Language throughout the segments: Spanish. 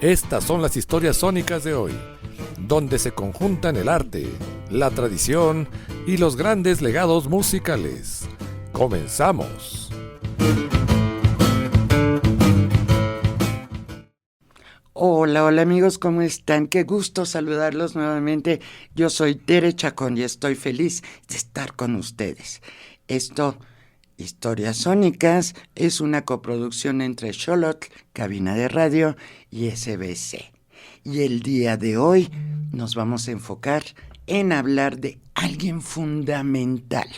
Estas son las historias sónicas de hoy, donde se conjuntan el arte, la tradición y los grandes legados musicales. ¡Comenzamos! Hola amigos, ¿cómo están? Qué gusto saludarlos nuevamente. Yo soy Tere Chacón y estoy feliz de estar con ustedes. Historias Sónicas, es una coproducción entre Xolotl, Cabina de Radio y SBC. Y el día de hoy nos vamos a enfocar en hablar de alguien fundamental,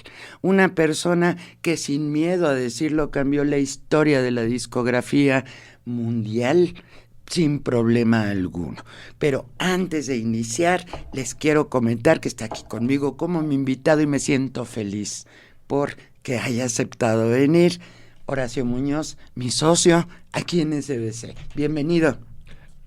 una persona que sin miedo a decirlo cambió la historia de la discografía mundial sin problema alguno. Pero antes de iniciar, les quiero comentar que está aquí conmigo como mi invitado y me siento feliz por que haya aceptado venir Horacio Muñoz, mi socio aquí en SBC. Bienvenido.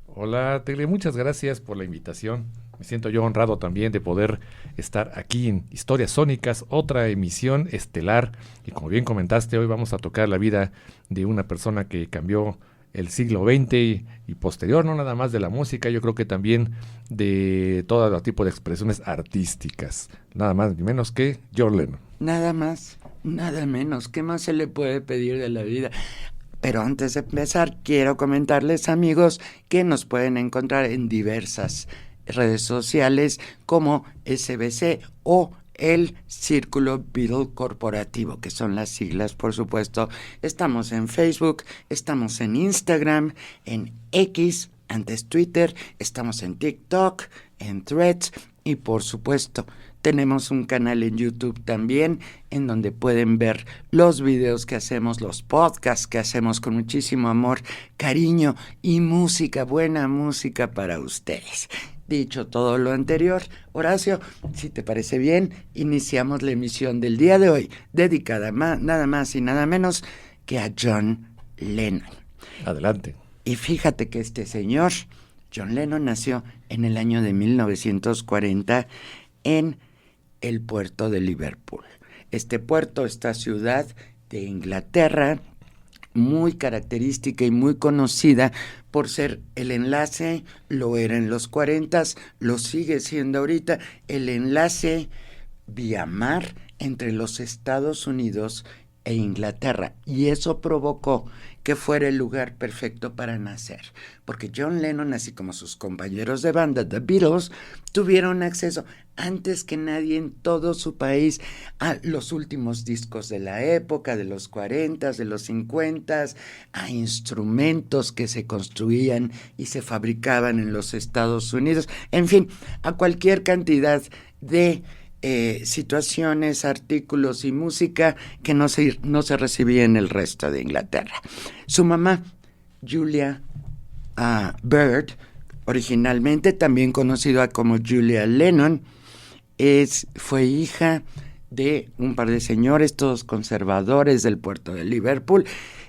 Hola, Tele, muchas gracias por la invitación. Me siento yo honrado también de poder estar aquí en Historias Sónicas, otra emisión estelar. Y como bien comentaste, hoy vamos a tocar la vida de una persona que cambió el siglo XX y posterior, no nada más de la música, yo creo que también de todo tipo de expresiones artísticas. Nada más ni menos que John Lennon. Nada más, nada menos. ¿Qué más se le puede pedir de la vida? Pero antes de empezar, quiero comentarles, amigos, que nos pueden encontrar en diversas redes sociales como SBC o el Círculo Beatle Corporativo, que son las siglas, por supuesto. Estamos en Facebook, estamos en Instagram, en X, antes Twitter, estamos en TikTok, en Threads y, por supuesto, tenemos un canal en YouTube también, en donde pueden ver los videos que hacemos, los podcasts que hacemos con muchísimo amor, cariño y música, buena música para ustedes. Dicho todo lo anterior, Horacio, si te parece bien, iniciamos la emisión del día de hoy, dedicada nada más y nada menos que a John Lennon. Adelante. Y fíjate que este señor, John Lennon, nació en el año de 1940 en el puerto de Liverpool. Este puerto, esta ciudad de Inglaterra, muy característica y muy conocida por ser el enlace, lo era en los 40s, lo sigue siendo ahorita, el enlace vía mar entre los Estados Unidos e Inglaterra, y eso provocó que fuera el lugar perfecto para nacer, porque John Lennon, así como sus compañeros de banda, The Beatles, tuvieron acceso antes que nadie en todo su país a los últimos discos de la época, de los 40s, de los 50s, a instrumentos que se construían y se fabricaban en los Estados Unidos, en fin, a cualquier cantidad de situaciones, artículos y música que no se recibía en el resto de Inglaterra. Su mamá, Julia Bird, originalmente también conocida como Julia Lennon, fue hija de un par de señores, todos conservadores del puerto de Liverpool.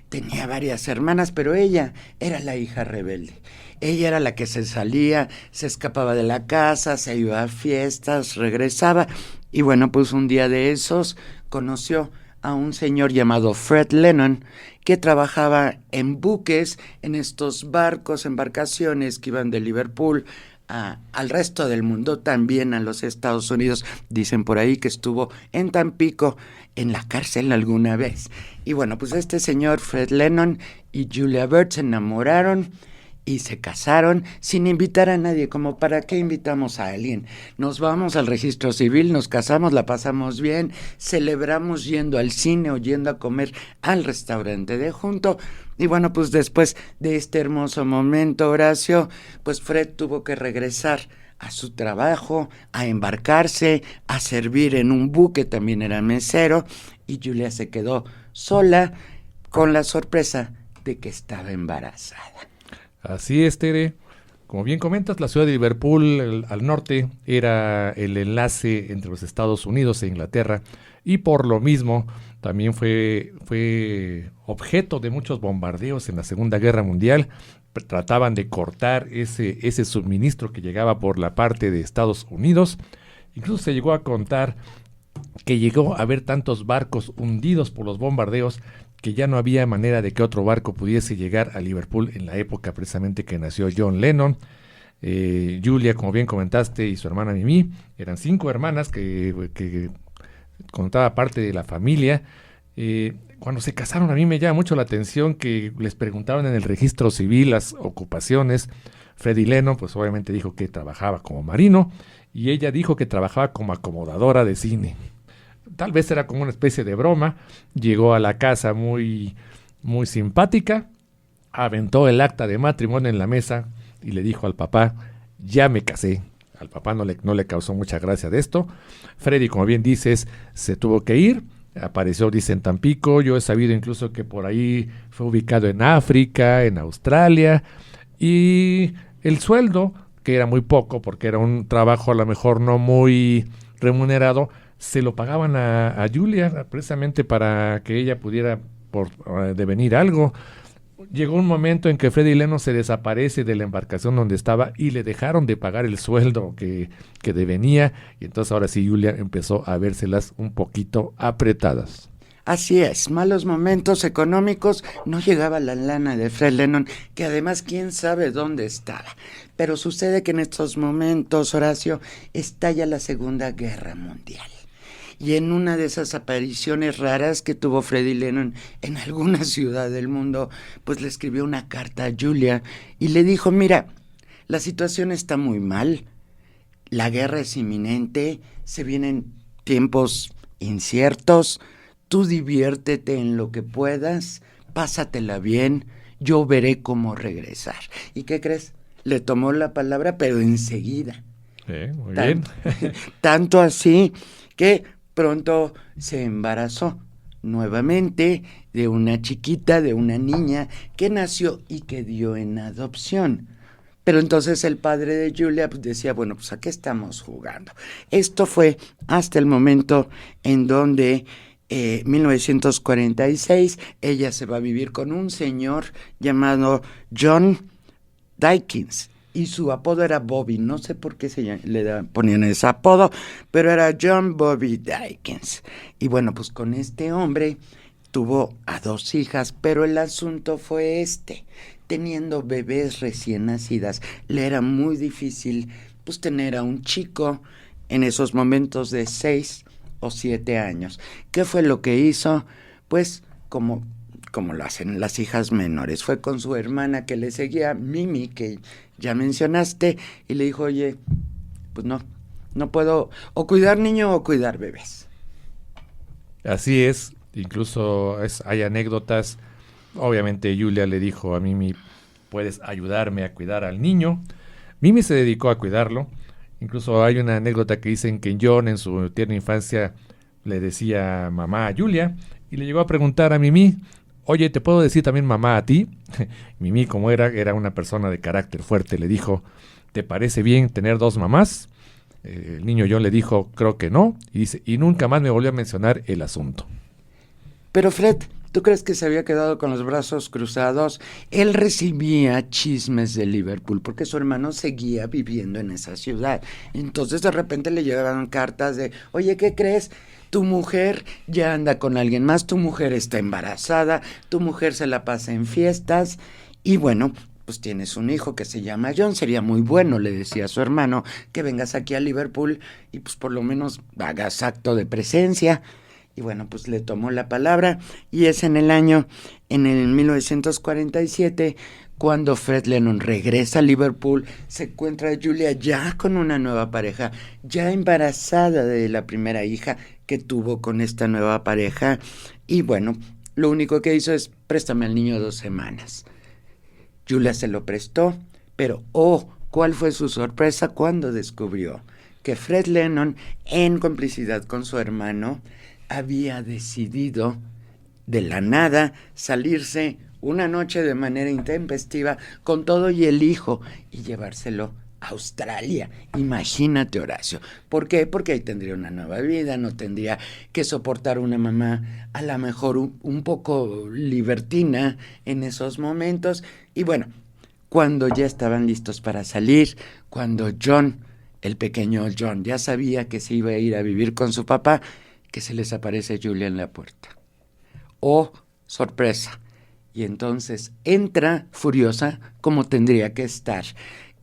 Tenía varias hermanas, pero ella era la hija rebelde. Ella era la que se salía, se escapaba de la casa, se iba a fiestas, regresaba. Y bueno, pues un día de esos conoció a un señor llamado Fred Lennon, que trabajaba en buques, en estos barcos, embarcaciones que iban de Liverpool al resto del mundo, también a los Estados Unidos. Dicen por ahí que estuvo en Tampico, en la cárcel alguna vez. Y bueno, pues este señor Fred Lennon y Julia Bird se enamoraron y se casaron sin invitar a nadie. Como para qué invitamos a alguien, nos vamos al registro civil, nos casamos, la pasamos bien, celebramos yendo al cine o yendo a comer al restaurante de junto. Y bueno, pues después de este hermoso momento, Horacio, pues Fred tuvo que regresar a su trabajo, a embarcarse, a servir en un buque, también era mesero, y Julia se quedó sola con la sorpresa de que estaba embarazada. Así es, Tere. Como bien comentas, la ciudad de Liverpool, al norte, era el enlace entre los Estados Unidos e Inglaterra, y por lo mismo también fue objeto de muchos bombardeos en la Segunda Guerra Mundial. Trataban de cortar ese suministro que llegaba por la parte de Estados Unidos. Incluso se llegó a contar que llegó a haber tantos barcos hundidos por los bombardeos que ya no había manera de que otro barco pudiese llegar a Liverpool en la época precisamente que nació John Lennon. Julia, como bien comentaste, y su hermana Mimi, eran 5 hermanas que contaba parte de la familia. Cuando se casaron, a mí me llama mucho la atención que les preguntaban en el registro civil las ocupaciones. Freddie Lennon, pues obviamente dijo que trabajaba como marino, y ella dijo que trabajaba como acomodadora de cine. Tal vez era como una especie de broma. Llegó a la casa muy, muy simpática, aventó el acta de matrimonio en la mesa y le dijo al papá: ya me casé. Al papá no le causó mucha gracia de esto. Freddy, como bien dices, se tuvo que ir. Apareció, dice, en Tampico. Yo he sabido incluso que por ahí fue ubicado en África, en Australia. Y el sueldo, que era muy poco, porque era un trabajo a lo mejor no muy remunerado, se lo pagaban a Julia, precisamente para que ella pudiera devenir algo. Llegó un momento en que Freddie Lennon se desaparece de la embarcación donde estaba y le dejaron de pagar el sueldo que devenía, y entonces ahora sí Julia empezó a vérselas un poquito apretadas. Así es, malos momentos económicos, no llegaba la lana de Fred Lennon, que además quién sabe dónde estaba. Pero sucede que en estos momentos, Horacio, estalla la Segunda Guerra Mundial. Y en una de esas apariciones raras que tuvo Freddie Lennon en alguna ciudad del mundo, pues le escribió una carta a Julia y le dijo: mira, la situación está muy mal, la guerra es inminente, se vienen tiempos inciertos, tú diviértete en lo que puedas, pásatela bien, yo veré cómo regresar. ¿Y qué crees? Le tomó la palabra, pero enseguida. Muy bien. Tanto así que pronto se embarazó nuevamente de una chiquita, de una niña que nació y que dio en adopción. Pero entonces el padre de Julia pues decía: bueno, pues ¿a qué estamos jugando? Esto fue hasta el momento en donde 1946 ella se va a vivir con un señor llamado John Dykins, y su apodo era Bobby. No sé por qué ponían ese apodo, pero era John Bobby Dykins. Y bueno, pues con este hombre tuvo a 2 hijas, pero el asunto fue teniendo bebés recién nacidas, le era muy difícil pues tener a un chico en esos momentos de 6 o 7 años. ¿Qué fue lo que hizo? Pues como lo hacen las hijas menores, fue con su hermana que le seguía, Mimi, que ya mencionaste, y le dijo: oye, pues no puedo o cuidar niños o cuidar bebés. Así es, incluso hay anécdotas. Obviamente Julia le dijo a Mimi: puedes ayudarme a cuidar al niño. Mimi se dedicó a cuidarlo. Incluso hay una anécdota que dicen que John en su tierna infancia le decía mamá a Julia, y le llegó a preguntar a Mimi: oye, ¿te puedo decir también mamá a ti? Mimi, como era una persona de carácter fuerte, le dijo: ¿te parece bien tener 2 mamás? El niño John le dijo: creo que no. Y dice: y nunca más me volvió a mencionar el asunto. Pero Fred, ¿tú crees que se había quedado con los brazos cruzados? Él recibía chismes de Liverpool porque su hermano seguía viviendo en esa ciudad. Entonces de repente le llegaban cartas de: oye, ¿qué crees? Tu mujer ya anda con alguien más, tu mujer está embarazada, tu mujer se la pasa en fiestas, y bueno, pues tienes un hijo que se llama John, sería muy bueno, le decía a su hermano, que vengas aquí a Liverpool y pues por lo menos hagas acto de presencia. Y bueno, pues le tomó la palabra, y es en el 1947, cuando Fred Lennon regresa a Liverpool, se encuentra a Julia ya con una nueva pareja, ya embarazada de la primera hija que tuvo con esta nueva pareja. Y bueno, lo único que hizo es: préstame al niño 2 semanas. Julia se lo prestó, pero ¿cuál fue su sorpresa cuando descubrió que Fred Lennon, en complicidad con su hermano, había decidido de la nada salirse una noche de manera intempestiva con todo y el hijo y llevárselo a Australia? Imagínate, Horacio. ¿Por qué? Porque ahí tendría una nueva vida, no tendría que soportar una mamá a lo mejor un poco libertina en esos momentos. Y bueno, cuando ya estaban listos para salir, cuando John, el pequeño John, ya sabía que se iba a ir a vivir con su papá, que se les aparece Julia en la puerta. sorpresa. Y entonces entra furiosa como tendría que estar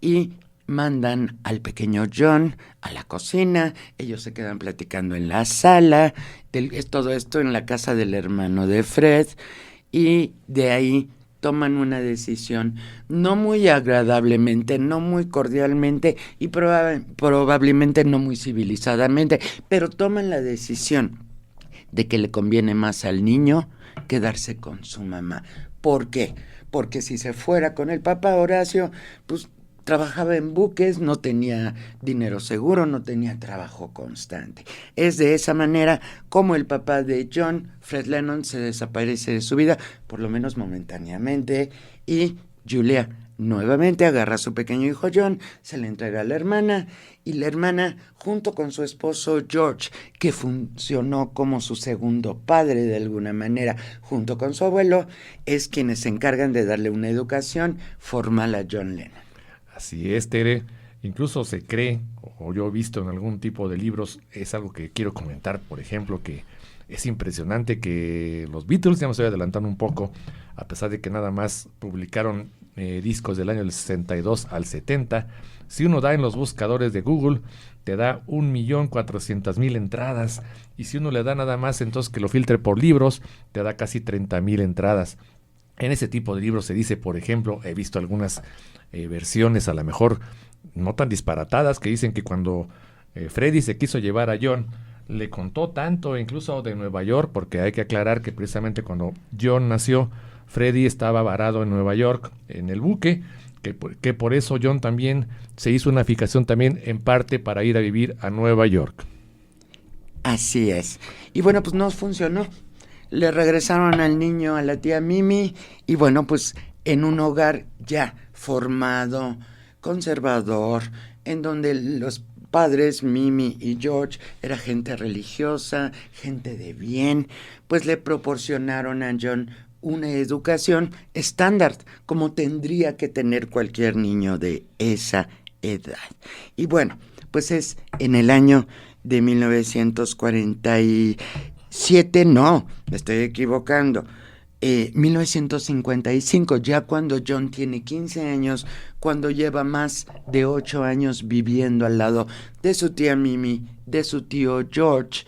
y mandan al pequeño John a la cocina, ellos se quedan platicando en la sala, todo esto en la casa del hermano de Fred, y de ahí toman una decisión no muy agradablemente, no muy cordialmente y probablemente no muy civilizadamente, pero toman la decisión de que le conviene más al niño quedarse con su mamá. ¿Por qué? Porque si se fuera con el papá Horacio, pues trabajaba en buques, no tenía dinero seguro, no tenía trabajo constante. Es de esa manera como el papá de John, Fred Lennon, se desaparece de su vida, por lo menos momentáneamente, y Julia nuevamente agarra a su pequeño hijo John, se le entrega a la hermana, y la hermana, junto con su esposo George, que funcionó como su segundo padre de alguna manera, junto con su abuelo, es quienes se encargan de darle una educación formal a John Lennon. Así es, Tere. Incluso se cree, o yo he visto en algún tipo de libros, es algo que quiero comentar, por ejemplo, que es impresionante que los Beatles, ya me estoy adelantando un poco, a pesar de que nada más publicaron discos del año del 62 al 70, si uno da en los buscadores de Google, te da 1.400.000 entradas, y si uno le da nada más, entonces que lo filtre por libros, te da casi 30.000 entradas. En ese tipo de libros se dice, por ejemplo, he visto algunas versiones a lo mejor no tan disparatadas, que dicen que cuando Freddie se quiso llevar a John, le contó tanto, incluso de Nueva York, porque hay que aclarar que precisamente cuando John nació, Freddie estaba varado en Nueva York, en el buque, que por eso John también se hizo una fijación también en parte para ir a vivir a Nueva York. Así es. Y bueno, pues no funcionó. Le regresaron al niño a la tía Mimi y bueno, pues en un hogar ya formado, conservador, en donde los padres, Mimi y George, era gente religiosa, gente de bien, pues le proporcionaron a John una educación estándar, como tendría que tener cualquier niño de esa edad. Y bueno, pues es en el año de 1947, no, me estoy equivocando, 1955, ya cuando John tiene 15 años, cuando lleva más de 8 años viviendo al lado de su tía Mimi, de su tío George,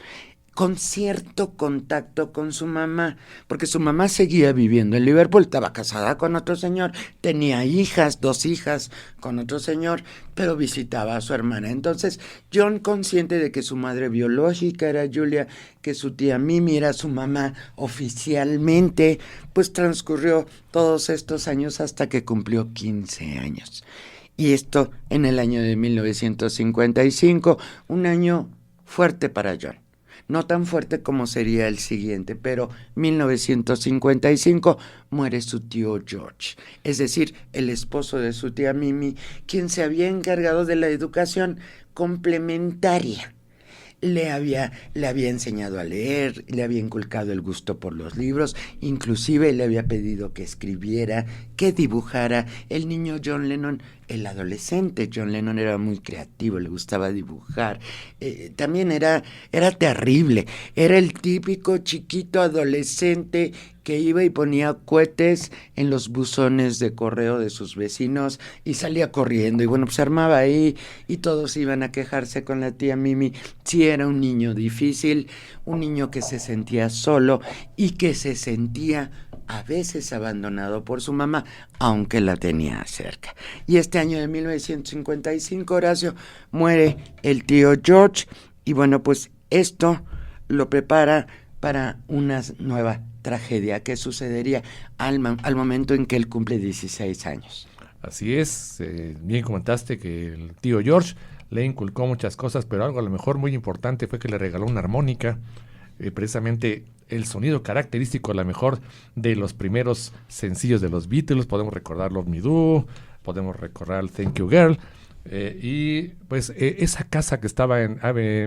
con cierto contacto con su mamá, porque su mamá seguía viviendo en Liverpool, estaba casada con otro señor, tenía hijas, 2 hijas con otro señor, pero visitaba a su hermana. Entonces, John, consciente de que su madre biológica era Julia, que su tía Mimi era su mamá oficialmente, pues transcurrió todos estos años hasta que cumplió 15 años. Y esto en el año de 1955, un año fuerte para John. No tan fuerte como sería el siguiente, pero 1955 muere su tío George, es decir, el esposo de su tía Mimi, quien se había encargado de la educación complementaria. Le había enseñado a leer, le había inculcado el gusto por los libros, inclusive le había pedido que escribiera, que dibujara. El niño John Lennon, el adolescente John Lennon, era muy creativo, le gustaba dibujar. También era terrible, era el típico chiquito adolescente que iba y ponía cohetes en los buzones de correo de sus vecinos y salía corriendo, y bueno, pues se armaba ahí y todos iban a quejarse con la tía Mimi. Sí, era un niño difícil, un niño que se sentía solo y que se sentía a veces abandonado por su mamá, aunque la tenía cerca. Y este año de 1955, Horacio, muere el tío George, y bueno, pues esto lo prepara para una nueva tragedia que sucedería al momento en que él cumple 16 años. Así es, bien comentaste que el tío George le inculcó muchas cosas, pero algo a lo mejor muy importante fue que le regaló una armónica, precisamente el sonido característico a lo mejor de los primeros sencillos de los Beatles. Podemos recordar Love Me Do, podemos recordar Thank You Girl, y pues esa casa que estaba en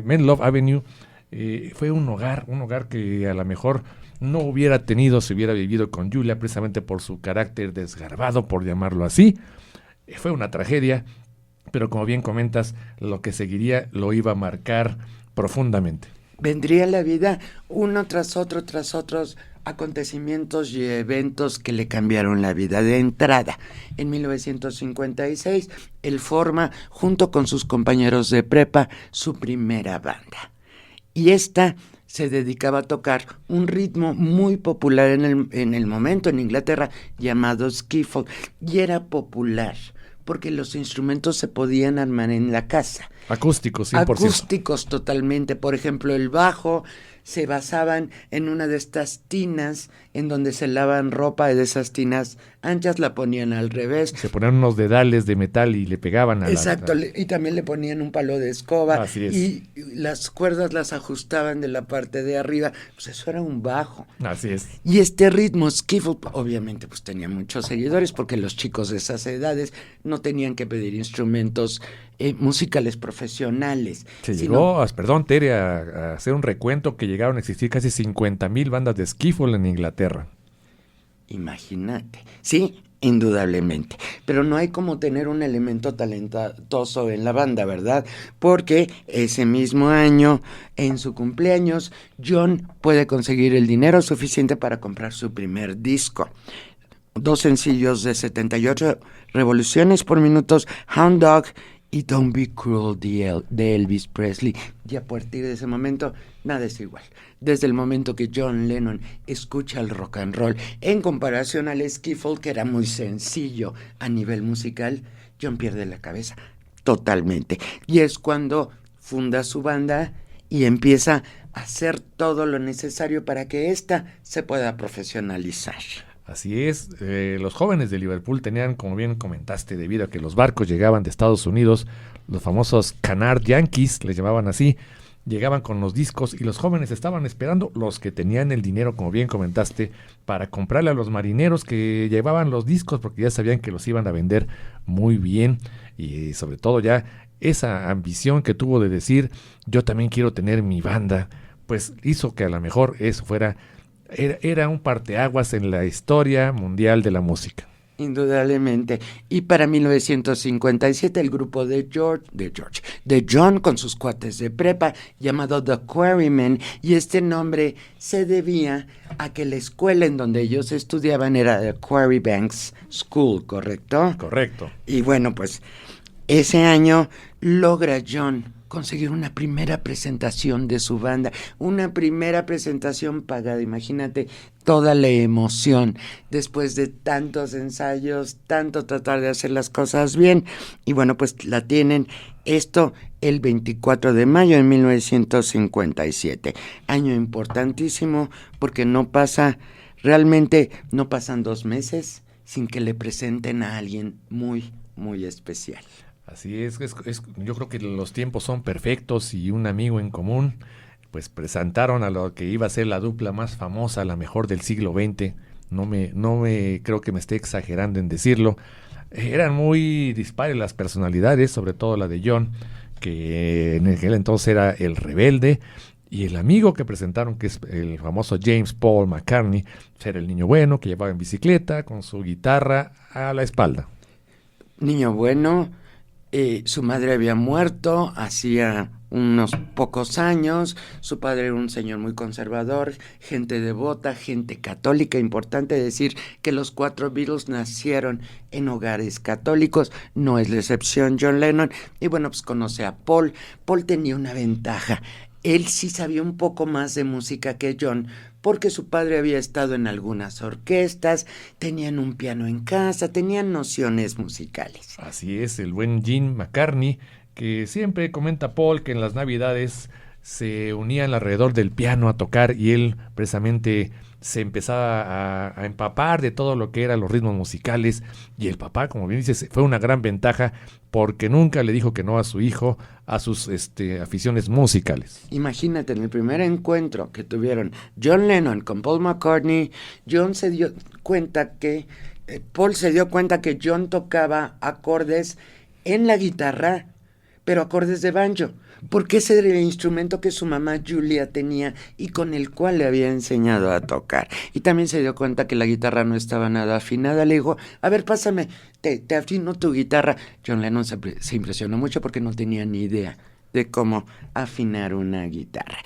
Menlove Avenue fue un hogar que a lo mejor no hubiera tenido si hubiera vivido con Julia, precisamente por su carácter desgarbado, por llamarlo así. Fue una tragedia, pero como bien comentas, lo que seguiría lo iba a marcar profundamente. Vendría la vida uno tras otros acontecimientos y eventos que le cambiaron la vida. De entrada, en 1956, él forma, junto con sus compañeros de prepa, su primera banda. Y esta se dedicaba a tocar un ritmo muy popular en el momento en Inglaterra, llamado skiffle, y era popular porque los instrumentos se podían armar en la casa. Acústicos, 100%. Acústicos totalmente. Por ejemplo, el bajo se basaban en una de estas tinas en donde se lavan ropa, y de esas tinas anchas la ponían al revés. Se ponían unos dedales de metal y le pegaban a Exacto, y también le ponían un palo de escoba. Así es. Y las cuerdas las ajustaban de la parte de arriba. Pues eso era un bajo. Así es. Y este ritmo skiffle, obviamente, pues tenía muchos seguidores porque los chicos de esas edades no tenían que pedir instrumentos musicales profesionales. Se llegó, perdón, Tere, a hacer un recuento que llegaron a existir casi 50,000 bandas de skiffle en Inglaterra. Imagínate. Sí, indudablemente. Pero no hay como tener un elemento talentoso en la banda, ¿verdad? Porque ese mismo año, en su cumpleaños, John puede conseguir el dinero suficiente para comprar su primer disco. 2 sencillos de 78 revoluciones por minutos, Hound Dog y Don't Be Cruel de Elvis Presley. Y a partir de ese momento, nada es igual. Desde el momento que John Lennon escucha el rock and roll, en comparación al skiffle, que era muy sencillo a nivel musical, John pierde la cabeza totalmente. Y es cuando funda su banda y empieza a hacer todo lo necesario para que ésta se pueda profesionalizar. Así es, los jóvenes de Liverpool tenían, como bien comentaste, debido a que los barcos llegaban de Estados Unidos, los famosos Canard Yankees, les llamaban así, llegaban con los discos y los jóvenes estaban esperando, los que tenían el dinero, como bien comentaste, para comprarle a los marineros que llevaban los discos, porque ya sabían que los iban a vender muy bien, y sobre todo ya esa ambición que tuvo de decir, yo también quiero tener mi banda, pues hizo que a lo mejor eso era un parteaguas en la historia mundial de la música. Indudablemente. Y para 1957 el grupo de John con sus cuates de prepa, llamado The Quarrymen, y este nombre se debía a que la escuela en donde ellos estudiaban era The Quarry Banks School, ¿correcto? Correcto. Y bueno, pues ese año logra John conseguir una primera presentación de su banda, una primera presentación pagada. Imagínate toda la emoción después de tantos ensayos, tanto tratar de hacer las cosas bien, y bueno, pues la tienen esto el 24 de mayo de 1957, año importantísimo porque realmente no pasan 2 meses sin que le presenten a alguien muy, muy especial. Así es, yo creo que los tiempos son perfectos y un amigo en común, pues presentaron a lo que iba a ser la dupla más famosa, la mejor del siglo XX, no me creo que me esté exagerando en decirlo, eran muy dispares las personalidades, sobre todo la de John, que en aquel entonces era el rebelde, y el amigo que presentaron, que es el famoso James Paul McCartney, era el niño bueno que llevaba en bicicleta con su guitarra a la espalda. Niño bueno. Su madre había muerto hacía unos pocos años, su padre era un señor muy conservador, gente devota, gente católica. Importante decir que los 4 Beatles nacieron en hogares católicos, no es la excepción John Lennon, y bueno, pues conoce a Paul. Paul tenía una ventaja, él sí sabía un poco más de música que John, porque su padre había estado en algunas orquestas, tenían un piano en casa, tenían nociones musicales. Así es, el buen Gene McCartney, que siempre comenta Paul que en las Navidades se unían alrededor del piano a tocar y él precisamente se empezaba a empapar de todo lo que eran los ritmos musicales, y el papá, como bien dices, fue una gran ventaja porque nunca le dijo que no a su hijo, a sus aficiones musicales. Imagínate, en el primer encuentro que tuvieron John Lennon con Paul McCartney, Paul se dio cuenta que John tocaba acordes en la guitarra, pero acordes de banjo, porque ese era el instrumento que su mamá Julia tenía y con el cual le había enseñado a tocar. Y también se dio cuenta que la guitarra no estaba nada afinada. Le dijo, a ver, pásame, te afino tu guitarra. John Lennon se impresionó mucho porque no tenía ni idea de cómo afinar una guitarra.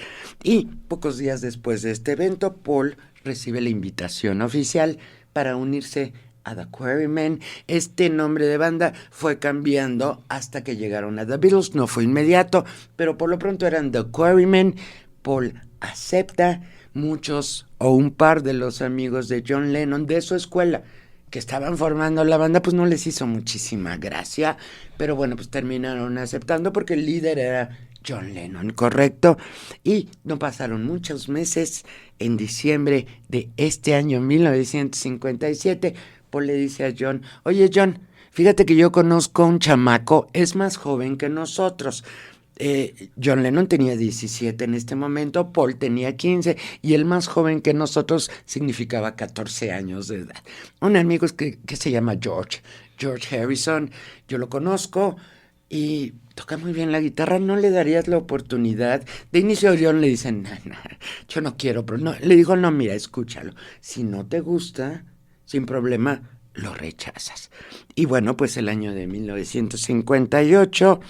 Y pocos días después de este evento, Paul recibe la invitación oficial para unirse a The Quarrymen. Este nombre de banda fue cambiando hasta que llegaron a The Beatles. No fue inmediato, pero por lo pronto eran The Quarrymen. Paul acepta. Muchos o un par de los amigos de John Lennon de su escuela que estaban formando la banda, pues no les hizo muchísima gracia, pero bueno, pues terminaron aceptando porque el líder era John Lennon, ¿correcto? Y no pasaron muchos meses. En diciembre de este año 1957, Paul le dice a John: oye John, fíjate que yo conozco a un chamaco, es más joven que nosotros. John Lennon tenía 17 en este momento, Paul tenía 15 y el más joven que nosotros significaba 14 años de edad. Un amigo que se llama George Harrison, yo lo conozco y toca muy bien la guitarra, ¿no le darías la oportunidad? De inicio John le dice, no, yo no quiero, pero no. Le dijo, no, mira, escúchalo, si no te gusta, sin problema, lo rechazas. Y bueno, pues el año de 1958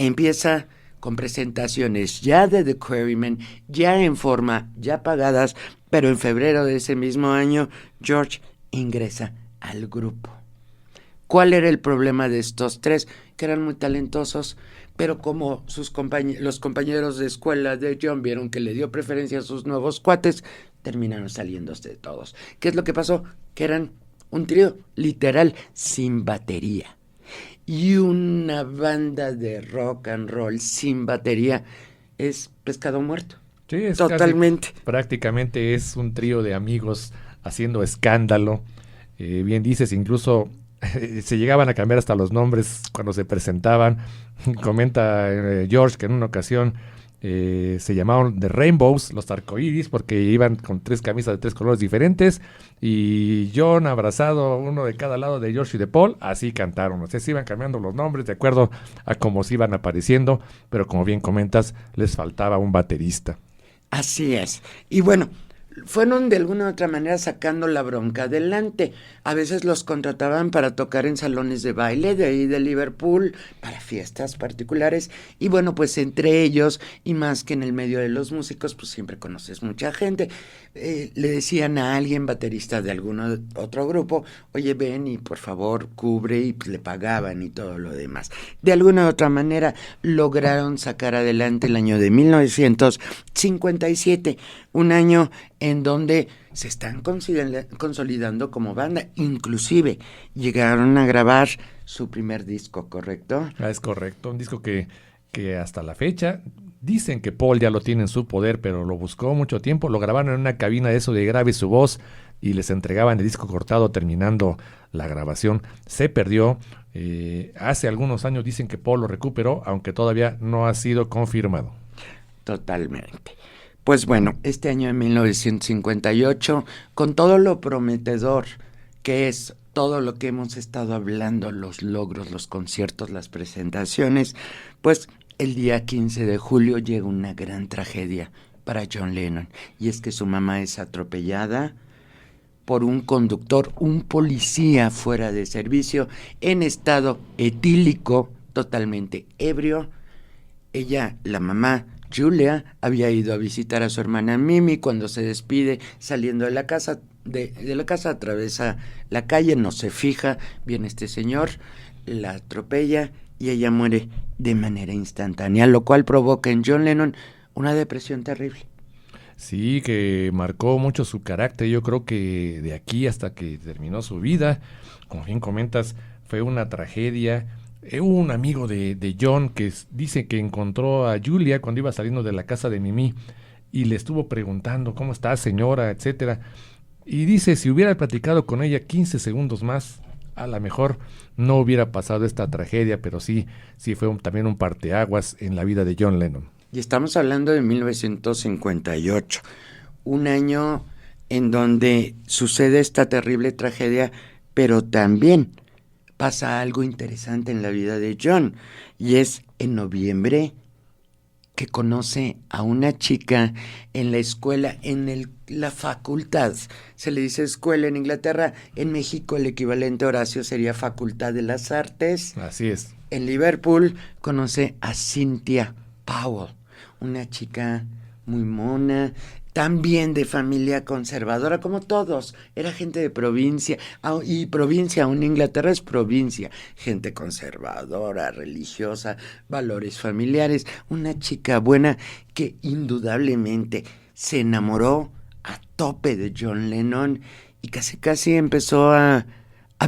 empieza con presentaciones ya de The Quarrymen, ya en forma, ya pagadas, pero en febrero de ese mismo año, George ingresa al grupo. ¿Cuál era el problema de estos tres? Que eran muy talentosos, pero como los compañeros de escuela de John vieron que le dio preferencia a sus nuevos cuates, terminaron saliéndose de todos. ¿Qué es lo que pasó? Que eran un trío literal sin batería. Y una banda de rock and roll sin batería es pescado muerto. Sí, es totalmente. Prácticamente es un trío de amigos haciendo escándalo. Bien dices, incluso se llegaban a cambiar hasta los nombres cuando se presentaban. Comenta George que en una ocasión se llamaban The Rainbows, los arcoíris, porque iban con 3 camisas de 3 colores diferentes, y John abrazado uno de cada lado de George y de Paul, así cantaron. O sea, se iban cambiando los nombres de acuerdo a cómo se iban apareciendo, pero como bien comentas, les faltaba un baterista. Así es. Y bueno, fueron de alguna u otra manera sacando la bronca adelante. A veces los contrataban para tocar en salones de baile de ahí de Liverpool, para fiestas particulares. Y bueno, pues entre ellos, y más que en el medio de los músicos, pues siempre conoces mucha gente. Le decían a alguien, baterista de algún otro grupo, oye, ven y por favor cubre, y pues le pagaban y todo lo demás. De alguna u otra manera lograron sacar adelante el año de 1957, un año en donde se están consolidando como banda. Inclusive llegaron a grabar su primer disco, ¿correcto? Es correcto, un disco que hasta la fecha dicen que Paul ya lo tiene en su poder, pero lo buscó mucho tiempo. Lo grabaron en una cabina de eso de grabe su voz y les entregaban el disco cortado terminando la grabación. Se perdió. Hace algunos años dicen que Paul lo recuperó, aunque todavía no ha sido confirmado. Totalmente. Pues bueno, este año de 1958, con todo lo prometedor que es todo lo que hemos estado hablando, los logros, los conciertos, las presentaciones, pues el día 15 de julio llega una gran tragedia para John Lennon, y es que su mamá es atropellada por un conductor, un policía fuera de servicio, en estado etílico, totalmente ebrio. Ella, la mamá, Julia, había ido a visitar a su hermana Mimi. Cuando se despide saliendo de la casa, de la casa atraviesa la calle, no se fija, viene este señor, la atropella y ella muere de manera instantánea, lo cual provoca en John Lennon una depresión terrible. Sí, que marcó mucho su carácter. Yo creo que de aquí hasta que terminó su vida, como bien comentas, fue una tragedia. Un amigo de John que dice que encontró a Julia cuando iba saliendo de la casa de Mimi y le estuvo preguntando, ¿cómo está, señora?, etcétera. Y dice, si hubiera platicado con ella 15 segundos más, a lo mejor no hubiera pasado esta tragedia, pero sí fue también un parteaguas en la vida de John Lennon. Y estamos hablando de 1958, un año en donde sucede esta terrible tragedia, pero también pasa algo interesante en la vida de John, y es en noviembre que conoce a una chica en la escuela, en la facultad. Se le dice escuela en Inglaterra, en México el equivalente a Horacio sería Facultad de las Artes. Así es. En Liverpool conoce a Cynthia Powell, una chica muy mona, también de familia conservadora, como todos. Era gente de provincia, y provincia, aún Inglaterra es provincia. Gente conservadora, religiosa, valores familiares. Una chica buena que indudablemente se enamoró a tope de John Lennon y casi empezó a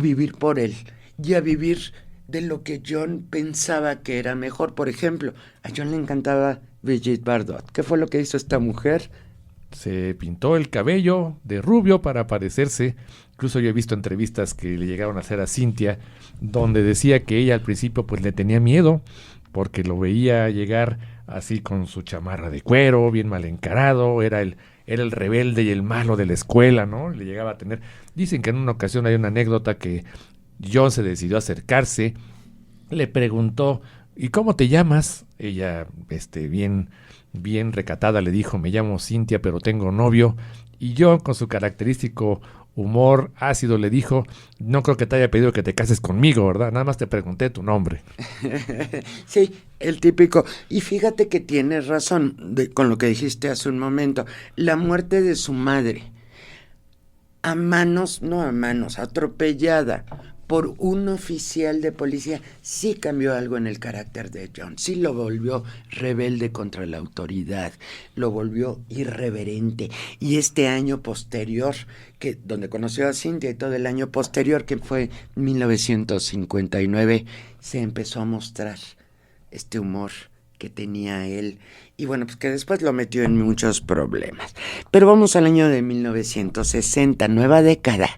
vivir por él y a vivir de lo que John pensaba que era mejor. Por ejemplo, a John le encantaba Brigitte Bardot. ¿Qué fue lo que hizo esta mujer? Se pintó el cabello de rubio para parecerse. Incluso yo he visto entrevistas que le llegaron a hacer a Cynthia, donde decía que ella al principio pues le tenía miedo, porque lo veía llegar así con su chamarra de cuero, bien mal encarado, era el rebelde y el malo de la escuela, ¿no? Le llegaba a tener... Dicen que en una ocasión hay una anécdota que John se decidió acercarse, le preguntó, ¿y cómo te llamas? Ella, bien recatada, le dijo, me llamo Cynthia, pero tengo novio. Y John, con su característico humor ácido, le dijo, no creo que te haya pedido que te cases conmigo, ¿verdad? Nada más te pregunté tu nombre. Sí, el típico. Y fíjate que tienes razón con lo que dijiste hace un momento. La muerte de su madre, atropellada por un oficial de policía, sí cambió algo en el carácter de John, sí lo volvió rebelde contra la autoridad, lo volvió irreverente. Y este año posterior, donde conoció a Cynthia, y todo el año posterior, que fue 1959, se empezó a mostrar este humor que tenía él, y bueno, pues que después lo metió en muchos problemas. Pero vamos al año de 1960, nueva década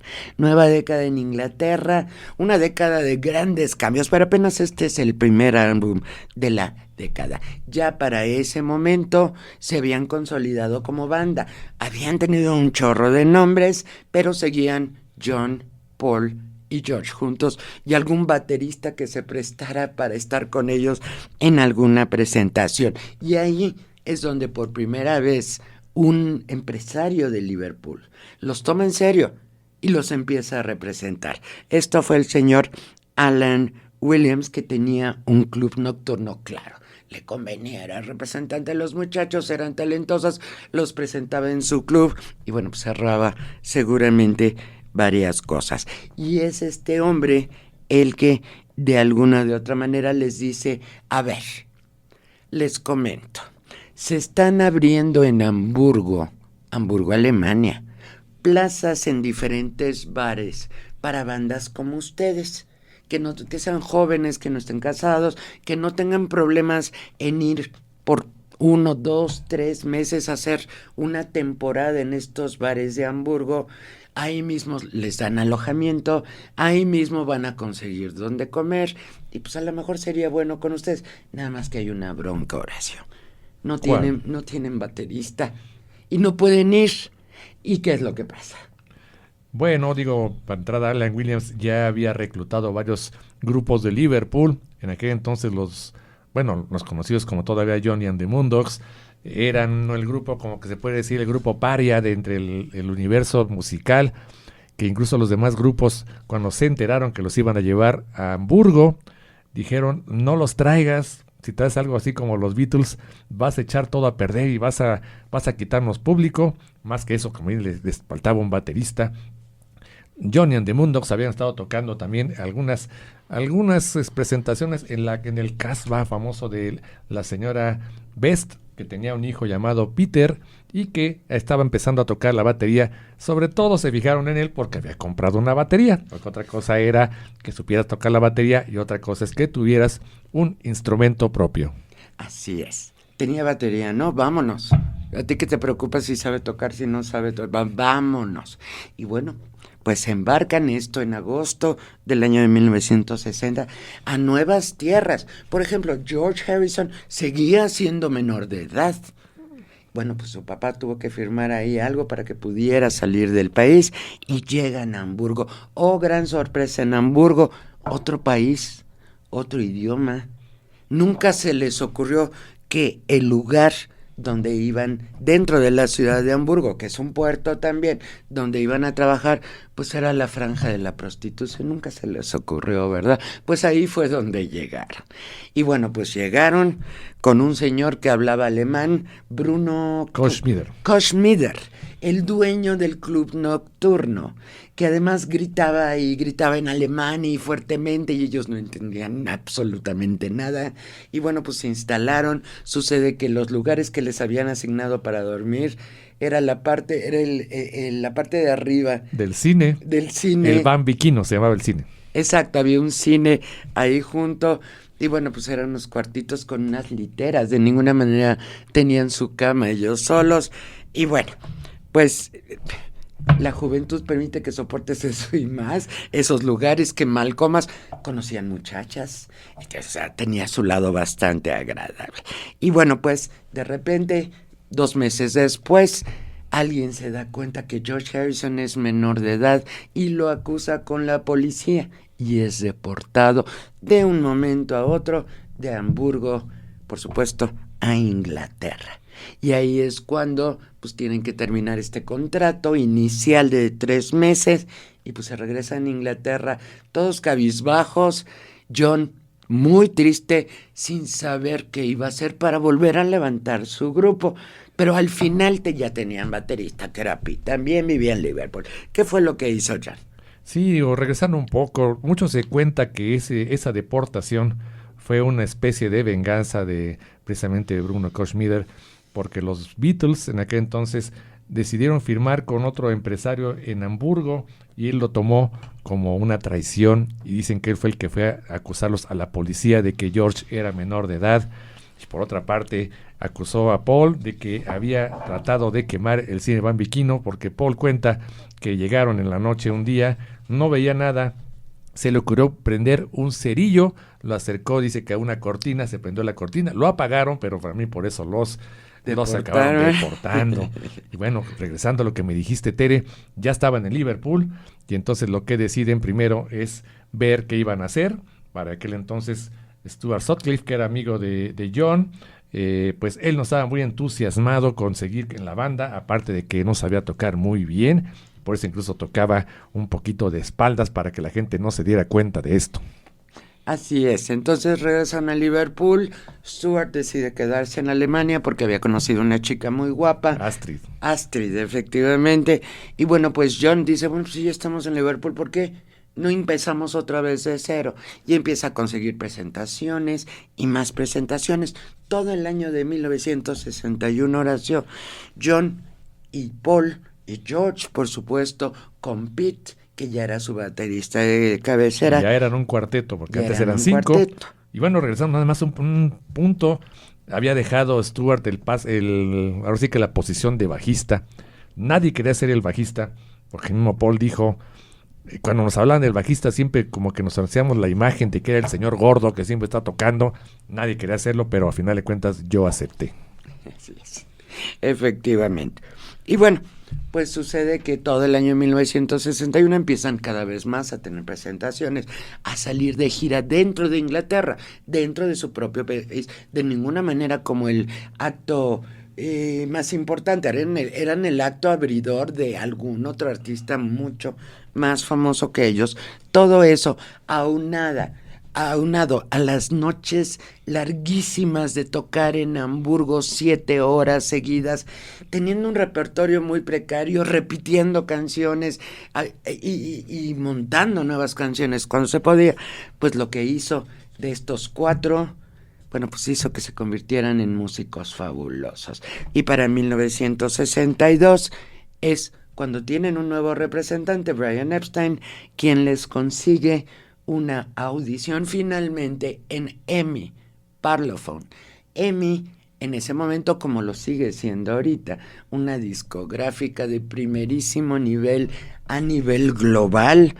en Inglaterra, una década de grandes cambios, pero apenas este es el primer álbum de la década. Ya para ese momento se habían consolidado como banda, habían tenido un chorro de nombres, pero seguían John, Paul y George juntos, y algún baterista que se prestara para estar con ellos en alguna presentación. Y ahí es donde por primera vez un empresario de Liverpool los toma en serio y los empieza a representar. Esto fue el señor Alan Williams, que tenía un club nocturno, claro. Le convenía, era representante, los muchachos eran talentosos, los presentaba en su club y bueno, pues cerraba seguramente varias cosas. Y es este hombre el que de alguna de otra manera les dice, a ver, les comento, se están abriendo en Hamburgo, Alemania, plazas en diferentes bares para bandas como ustedes, que sean jóvenes, que no estén casados, que no tengan problemas en ir por 1, 2, 3 meses a hacer una temporada en estos bares de Hamburgo. Ahí mismo les dan alojamiento, ahí mismo van a conseguir dónde comer, y pues a lo mejor sería bueno con ustedes. Nada más que hay una bronca, Horacio. No tienen baterista y no pueden ir. ¿Y qué es lo que pasa? Bueno, para entrada, Alan Williams ya había reclutado varios grupos de Liverpool. En aquel entonces los conocidos como todavía Johnny and the Moondogs, eran el grupo, como que se puede decir, el grupo paria de entre el universo musical, que incluso los demás grupos, cuando se enteraron que los iban a llevar a Hamburgo, dijeron, no los traigas, si traes algo así como los Beatles, vas a echar todo a perder y vas a quitarnos público. Más que eso, como les faltaba un baterista. Johnny and the Moondogs habían estado tocando también algunas presentaciones en el Casbah famoso de la señora Best, que tenía un hijo llamado Peter y que estaba empezando a tocar la batería. Sobre todo se fijaron en él porque había comprado una batería, porque otra cosa era que supieras tocar la batería y otra cosa es que tuvieras un instrumento propio. Así es, tenía batería, ¿no? Vámonos. ¿A ti qué te preocupa si sabe tocar, si no sabe tocar? Vámonos. Y bueno, pues se embarcan esto en agosto del año de 1960 a nuevas tierras. Por ejemplo, George Harrison seguía siendo menor de edad. Bueno, pues su papá tuvo que firmar ahí algo para que pudiera salir del país y llegan a Hamburgo. Oh, gran sorpresa, en Hamburgo, otro país, otro idioma. Nunca se les ocurrió que el lugar donde iban, dentro de la ciudad de Hamburgo, que es un puerto también, donde iban a trabajar, pues era la franja de la prostitución, nunca se les ocurrió, ¿verdad? Pues ahí fue donde llegaron. Y bueno, pues llegaron con un señor que hablaba alemán, Bruno Koschmider, el dueño del club nocturno, que además gritaba en alemán y fuertemente, y ellos no entendían absolutamente nada. Y bueno, pues se instalaron. Sucede que los lugares que les habían asignado para dormir era la parte de arriba del cine. El Bambiquino se llamaba el cine. Exacto, había un cine ahí junto. Y bueno, pues eran unos cuartitos con unas literas. De ninguna manera tenían su cama ellos solos. Y bueno, pues la juventud permite que soportes eso y más. Esos lugares que mal comas, conocían muchachas. Entonces, o sea, tenía su lado bastante agradable. Y bueno, pues de repente, 2 meses después, alguien se da cuenta que George Harrison es menor de edad y lo acusa con la policía. Y es deportado de un momento a otro de Hamburgo, por supuesto, a Inglaterra. Y ahí es cuando pues tienen que terminar este contrato inicial de 3 meses y pues se regresan a Inglaterra todos cabizbajos. John muy triste, sin saber qué iba a hacer para volver a levantar su grupo. Pero al final ya tenían baterista, que era Pete, también vivía en Liverpool. ¿Qué fue lo que hizo John? Sí, o regresando un poco, mucho se cuenta que esa deportación fue una especie de venganza de precisamente Bruno Koschmider, porque los Beatles en aquel entonces decidieron firmar con otro empresario en Hamburgo y él lo tomó como una traición y dicen que él fue el que fue a acusarlos a la policía de que George era menor de edad. Y por otra parte acusó a Paul de que había tratado de quemar el cine Bambiquino, porque Paul cuenta que llegaron en la noche un día, no veía nada, se le ocurrió prender un cerillo, lo acercó, dice que a una cortina, se prendió la cortina, lo apagaron, pero para mí por eso los acabaron deportando. Y bueno, regresando a lo que me dijiste, Tere, ya estaban en Liverpool y entonces lo que deciden primero es ver qué iban a hacer. Para aquel entonces Stuart Sutcliffe, que era amigo de John, pues él no estaba muy entusiasmado con seguir en la banda, aparte de que no sabía tocar muy bien, por eso incluso tocaba un poquito de espaldas para que la gente no se diera cuenta de esto. Así es, entonces regresan a Liverpool. Stuart decide quedarse en Alemania porque había conocido una chica muy guapa. Astrid, efectivamente. Y bueno, pues John dice, bueno, pues si ya estamos en Liverpool, ¿por qué no empezamos otra vez de cero? Y empieza a conseguir presentaciones y más presentaciones. Todo el año de 1961, Horacio, John y Paul y George, por supuesto, con Pete, que ya era su baterista de cabecera. Ya eran un cuarteto, porque antes eran 5. Y bueno, regresando nada más un punto, había dejado Stuart ahora sí que la posición de bajista. Nadie quería ser el bajista, porque el mismo Paul dijo, cuando nos hablaban del bajista, siempre como que nos hacíamos la imagen de que era el señor gordo que siempre está tocando. Nadie quería hacerlo, pero a final de cuentas yo acepté. Así es. Efectivamente. Y bueno, pues sucede que todo el año 1961 empiezan cada vez más a tener presentaciones, a salir de gira dentro de Inglaterra, dentro de su propio país, de ninguna manera como el acto más importante, eran el acto abridor de algún otro artista mucho más famoso que ellos. Todo eso aunado a las noches larguísimas de tocar en Hamburgo 7 horas seguidas, teniendo un repertorio muy precario, repitiendo canciones y montando nuevas canciones cuando se podía, pues lo que hizo de estos 4, bueno, pues hizo que se convirtieran en músicos fabulosos. Y para 1962 es cuando tienen un nuevo representante, Brian Epstein, quien les consigue una audición finalmente en EMI, Parlophone. EMI, en ese momento, como lo sigue siendo ahorita, una discográfica de primerísimo nivel a nivel global,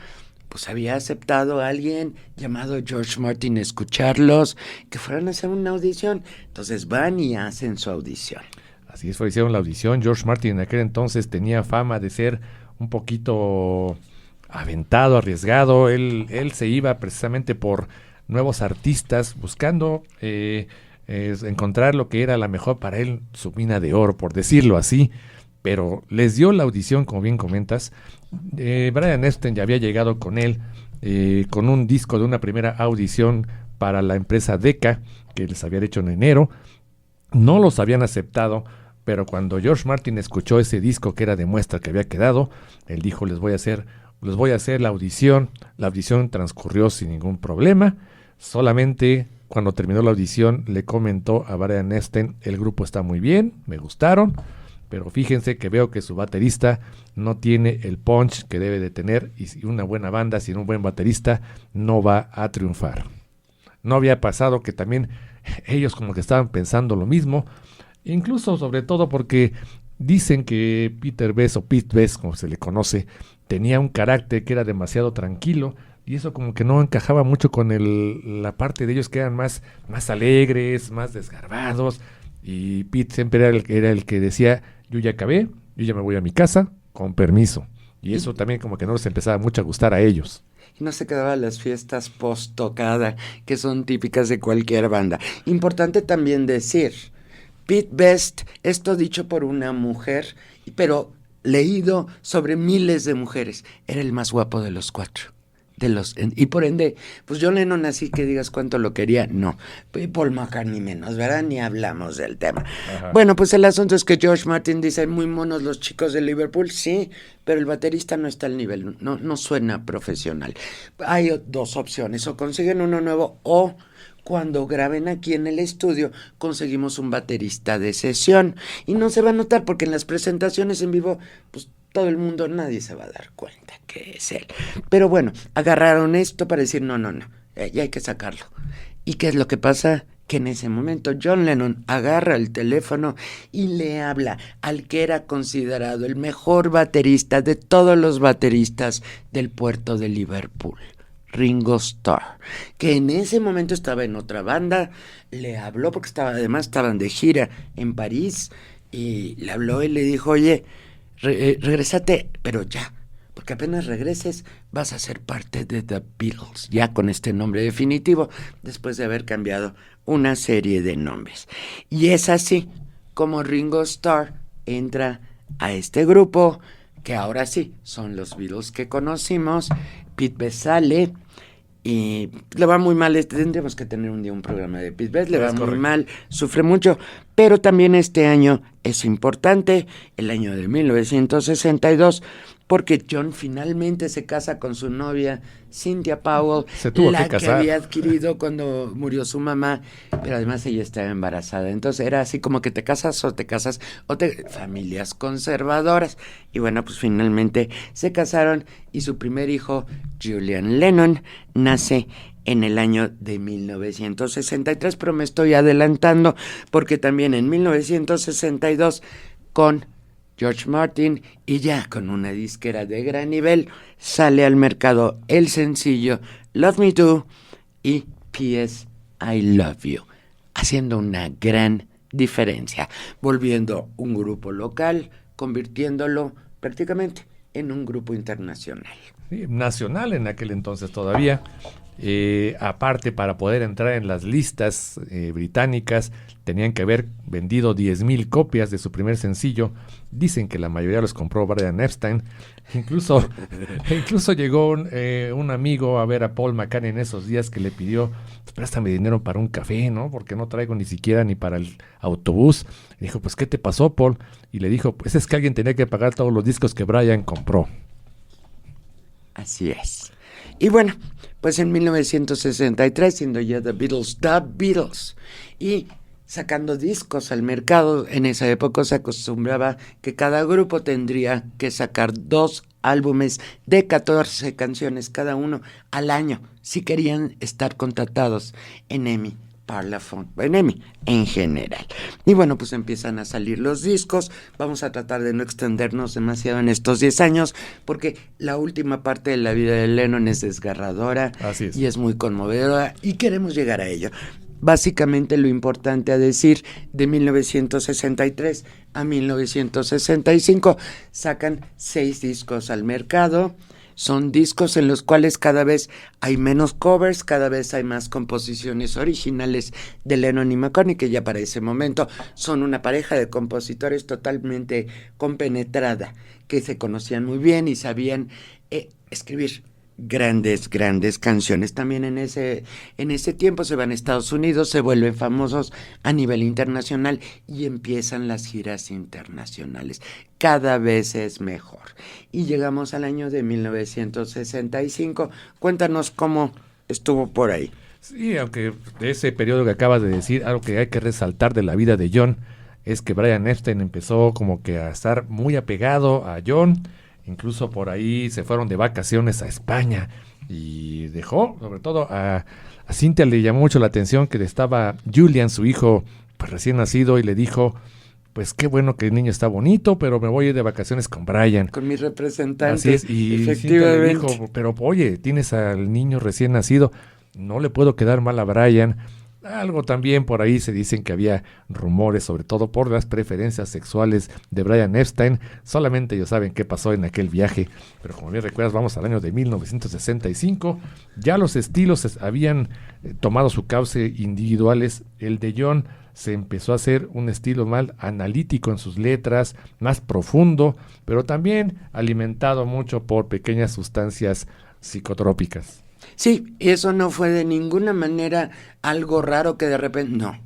pues había aceptado a alguien llamado George Martin a escucharlos, que fueran a hacer una audición. Entonces van y hacen su audición. Así es, hicieron la audición. George Martin en aquel entonces tenía fama de ser un poquito aventado, arriesgado. Él se iba precisamente por nuevos artistas, buscando encontrar lo que era la mejor para él, su mina de oro, por decirlo así, pero les dio la audición, como bien comentas. Brian Epstein ya había llegado con él, con un disco de una primera audición para la empresa Decca, que les había hecho en enero. No los habían aceptado, pero cuando George Martin escuchó ese disco que era de muestra que había quedado, él dijo, les voy a hacer la audición. La audición transcurrió sin ningún problema. Solamente cuando terminó la audición le comentó a Brian Epstein, el grupo está muy bien, me gustaron, pero fíjense que veo que su baterista no tiene el punch que debe de tener, y si una buena banda sin un buen baterista no va a triunfar. No había pasado que también ellos como que estaban pensando lo mismo, incluso sobre todo porque dicen que Peter Best, o Pete Best como se le conoce, tenía un carácter que era demasiado tranquilo, y eso como que no encajaba mucho con la parte de ellos que eran más alegres, más desgarbados, y Pete siempre era el que decía, yo ya acabé, yo ya me voy a mi casa, con permiso. Y eso también como que no les empezaba mucho a gustar a ellos. Y no se quedaban las fiestas post-tocada, que son típicas de cualquier banda. Importante también decir, Pete Best, esto dicho por una mujer, pero leído sobre miles de mujeres, era el más guapo de los cuatro. Y por ende, pues John Lennon, así que digas cuánto lo quería, no. Y Paul McCartney menos, ¿verdad? Ni hablamos del tema. Ajá. Bueno, pues el asunto es que George Martin dice, muy monos los chicos de Liverpool, sí, pero el baterista no está al nivel, no suena profesional. Hay dos opciones, o consiguen uno nuevo, o cuando graben aquí en el estudio, conseguimos un baterista de sesión. Y no se va a notar, porque en las presentaciones en vivo, pues todo el mundo, nadie se va a dar cuenta que es él. Pero bueno, agarraron esto para decir, no, ya hay que sacarlo. ¿Y qué es lo que pasa? Que en ese momento John Lennon agarra el teléfono y le habla al que era considerado el mejor baterista de todos los bateristas del puerto de Liverpool, Ringo Starr, que en ese momento estaba en otra banda. Le habló porque estaban de gira en París, y le habló y le dijo, oye, regrésate, pero ya, porque apenas regreses vas a ser parte de The Beatles, ya con este nombre definitivo, después de haber cambiado una serie de nombres. Y es así como Ringo Starr entra a este grupo, que ahora sí son los Beatles que conocimos. Pete Best sale y le va muy mal. Tendríamos que tener un día un programa de Pete Best. Le va muy mal, sufre mucho, pero también este año es importante, el año de 1962, porque John finalmente se casa con su novia Cynthia Powell, la que había adquirido cuando murió su mamá, pero además ella estaba embarazada. Entonces era así como que te casas, familias conservadoras. Y bueno, pues finalmente se casaron, y su primer hijo, Julian Lennon, nace en el año de 1963, pero me estoy adelantando porque también en 1962 con George Martin, y ya con una disquera de gran nivel, sale al mercado el sencillo Love Me Do y P.S. I Love You, haciendo una gran diferencia, volviendo un grupo local, convirtiéndolo prácticamente en un grupo internacional. Sí, nacional en aquel entonces todavía. Aparte, para poder entrar en las listas británicas, tenían que haber vendido 10,000 copias de su primer sencillo. Dicen que la mayoría los compró Brian Epstein. Incluso llegó un amigo a ver a Paul McCartney en esos días, que le pidió, préstame dinero para un café, ¿no? Porque no traigo ni siquiera ni para el autobús. Y dijo, pues, ¿qué te pasó, Paul? Y le dijo, pues es que alguien tenía que pagar todos los discos que Brian compró. Así es. Y bueno, pues en 1963, siendo ya The Beatles, y sacando discos al mercado, en esa época se acostumbraba que cada grupo tendría que sacar 2 álbumes de 14 canciones cada uno al año, si querían estar contratados en EMI, Parlophone, en EMI en general. Y bueno, pues empiezan a salir los discos. Vamos a tratar de no extendernos demasiado en estos 10 años, porque la última parte de la vida de Lennon es desgarradora. Así es. Y es muy conmovedora, y queremos llegar a ello. Básicamente lo importante a decir, de 1963 a 1965 sacan 6 discos al mercado, Son discos en los cuales cada vez hay menos covers, cada vez hay más composiciones originales de Lennon y McCartney, que ya para ese momento son una pareja de compositores totalmente compenetrada, que se conocían muy bien y sabían escribir grandes canciones. También en ese tiempo se van a Estados Unidos, se vuelven famosos a nivel internacional y empiezan las giras internacionales. Cada vez es mejor. Y llegamos al año de 1965. Cuéntanos cómo estuvo por ahí. Sí, aunque de ese periodo que acabas de decir, algo que hay que resaltar de la vida de John es que Brian Epstein empezó como que a estar muy apegado a John. Incluso por ahí se fueron de vacaciones a España y dejó, sobre todo a Cynthia le llamó mucho la atención que estaba Julian, su hijo pues recién nacido, y le dijo, pues qué bueno que el niño está bonito, pero me voy a ir de vacaciones con Brian. Con mi representante. Así es, y Cynthia le dijo, pero oye, tienes al niño recién nacido, no le puedo quedar mal a Brian. Algo también por ahí se dicen que había rumores, sobre todo por las preferencias sexuales de Brian Epstein. Solamente ellos saben qué pasó en aquel viaje. Pero como bien recuerdas, vamos al año de 1965. Ya los estilos habían tomado su cauce individuales. El de John se empezó a hacer un estilo más analítico en sus letras, más profundo, pero también alimentado mucho por pequeñas sustancias psicotrópicas. Sí, eso no fue de ninguna manera algo raro que de repente, no.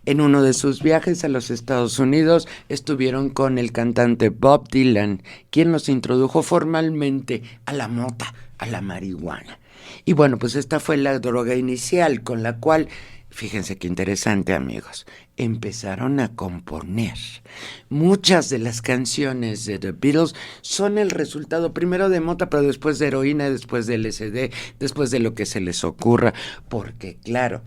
En uno de sus viajes a los Estados Unidos estuvieron con el cantante Bob Dylan, quien los introdujo formalmente a la mota, a la marihuana. Y bueno, pues esta fue la droga inicial con la cual, fíjense qué interesante, amigos, empezaron a componer. Muchas de las canciones de The Beatles son el resultado primero de mota, pero después de heroína, después de LSD, después de lo que se les ocurra, porque claro,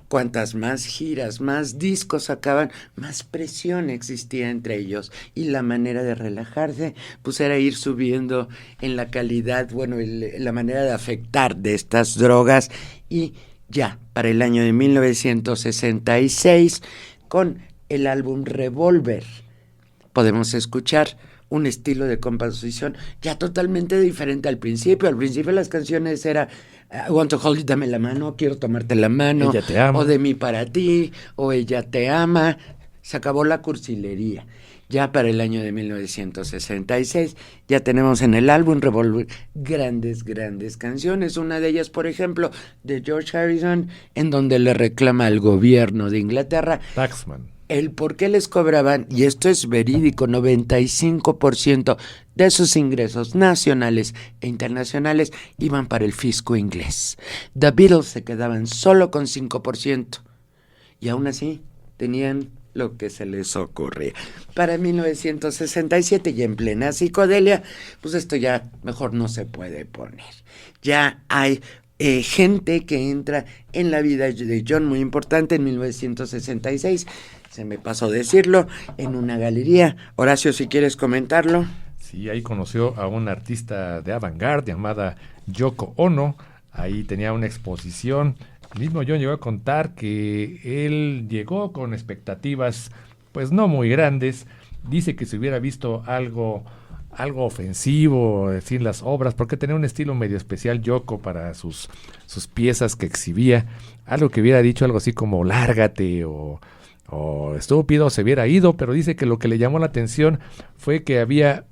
cuantas más giras, más discos sacaban, más presión existía entre ellos, y la manera de relajarse pues era ir subiendo en la calidad, bueno, la manera de afectar de estas drogas. Y ya para el año de 1966, con el álbum Revolver, podemos escuchar un estilo de composición ya totalmente diferente al principio. Al principio las canciones era I want to hold you, dame la mano, quiero tomarte la mano, Ella te ama, o de mí para ti, o ella te ama. Se acabó la cursilería. Ya para el año de 1966 ya tenemos en el álbum Revolver grandes canciones. Una de ellas, por ejemplo, de George Harrison, en donde le reclama al gobierno de Inglaterra Taxman. el por qué les cobraban, y esto es verídico, 95% de sus ingresos nacionales e internacionales iban para el fisco inglés. The Beatles se quedaban solo con 5%, y aún así tenían lo que se les ocurría. Para 1967, ya en plena psicodelia, pues esto ya mejor no se puede poner. Ya hay gente que entra en la vida de John, muy importante, en 1966, se me pasó decirlo, en una galería. Horacio, si quieres comentarlo. Sí, ahí conoció a una artista de avant-garde llamada Yoko Ono. Ahí tenía una exposición. El mismo John llegó a contar que él llegó con expectativas pues no muy grandes. Dice que si hubiera visto algo ofensivo, decir las obras, porque tenía un estilo medio especial Yoko para sus piezas que exhibía, algo que hubiera dicho algo así como lárgate o estúpido, se hubiera ido, pero dice que lo que le llamó la atención fue que había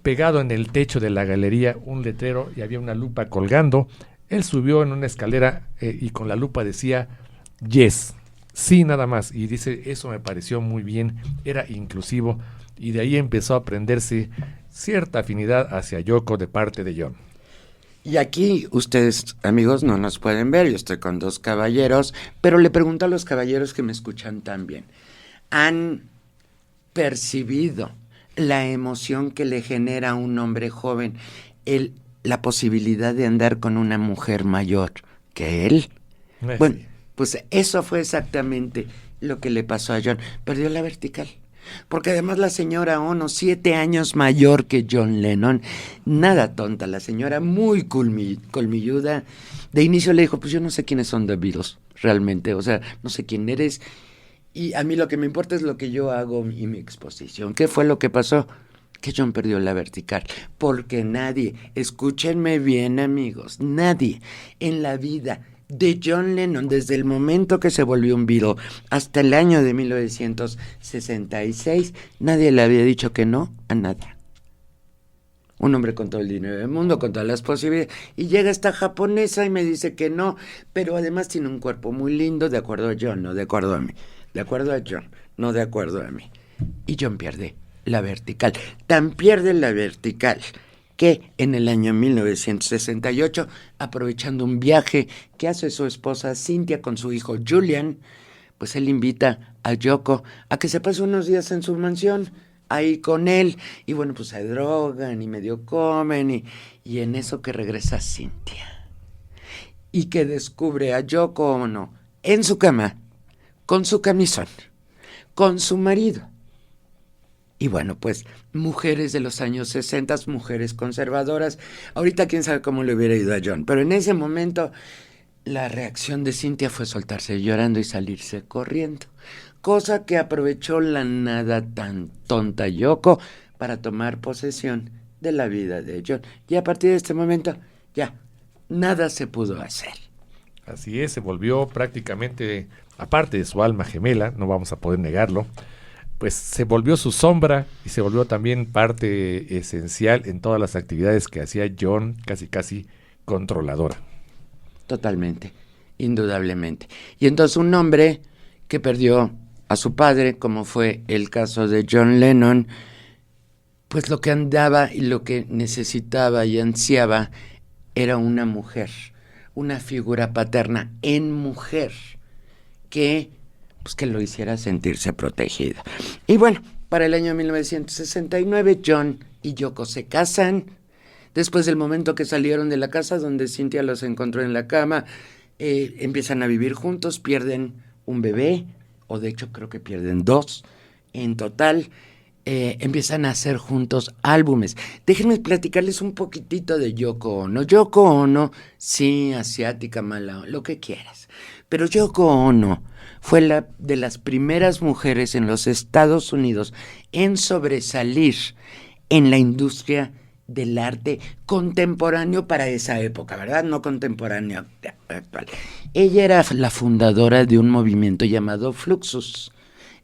pegado en el techo de la galería un letrero y había una lupa colgando. Él subió en una escalera y con la lupa decía yes, sí, nada más, y dice, eso me pareció muy bien, era inclusivo, y de ahí empezó a aprenderse cierta afinidad hacia Yoko de parte de John. Y aquí ustedes, amigos, no nos pueden ver, yo estoy con dos caballeros, pero le pregunto a los caballeros que me escuchan también, ¿han percibido la emoción que le genera a un hombre joven la posibilidad de andar con una mujer mayor que él? Bueno, pues eso fue exactamente lo que le pasó a John. Perdió la vertical. Porque además la señora Ono, 7 años mayor que John Lennon, nada tonta, la señora muy colmilluda, de inicio le dijo, pues yo no sé quiénes son The Beatles, realmente, o sea, no sé quién eres, y a mí lo que me importa es lo que yo hago y mi exposición. ¿Qué fue lo que pasó? que John perdió la vertical, porque nadie, escúchenme bien amigos, nadie en la vida de John Lennon, desde el momento que se volvió un Beatle hasta el año de 1966, nadie le había dicho que no a nada. Un hombre con todo el dinero del mundo, con todas las posibilidades, y llega esta japonesa y me dice que no, pero además tiene un cuerpo muy lindo, de acuerdo a John, no de acuerdo a mí, de acuerdo a John, no de acuerdo a mí. Y John pierde la vertical, tan pierde la vertical que en el año 1968, aprovechando un viaje que hace su esposa Cynthia con su hijo Julian, pues él invita a Yoko a que se pase unos días en su mansión, ahí con él, y bueno, pues se drogan y medio comen, y en eso que regresa Cynthia, y que descubre a Yoko Ono en su cama, con su camisón, con su marido. Y bueno, pues mujeres de los años 60, mujeres conservadoras. Ahorita quién sabe cómo le hubiera ido a John, pero en ese momento la reacción de Cynthia fue soltarse llorando y salirse corriendo. Cosa que aprovechó la nada tan tonta Yoko para tomar posesión de la vida de John. Y a partir de este momento ya nada se pudo hacer. Así es, se volvió prácticamente, aparte de su alma gemela, no vamos a poder negarlo, pues se volvió su sombra y se volvió también parte esencial en todas las actividades que hacía John, casi controladora. Totalmente, indudablemente. Y entonces un hombre que perdió a su padre, como fue el caso de John Lennon, pues lo que andaba y lo que necesitaba y ansiaba era una mujer, una figura paterna en mujer que lo hiciera sentirse protegida. Y bueno, para el año 1969, John y Yoko se casan. Después del momento que salieron de la casa donde Cynthia los encontró en la cama, empiezan a vivir juntos, pierden un bebé, o de hecho creo que pierden 2 en total. Empiezan a hacer juntos álbumes. Déjenme platicarles un poquitito de Yoko Ono. Yoko Ono, sí, asiática, mala, lo que quieras. Pero Yoko Ono fue la de las primeras mujeres en los Estados Unidos en sobresalir en la industria del arte contemporáneo para esa época, ¿verdad? No contemporáneo actual. Ella era la fundadora de un movimiento llamado Fluxus.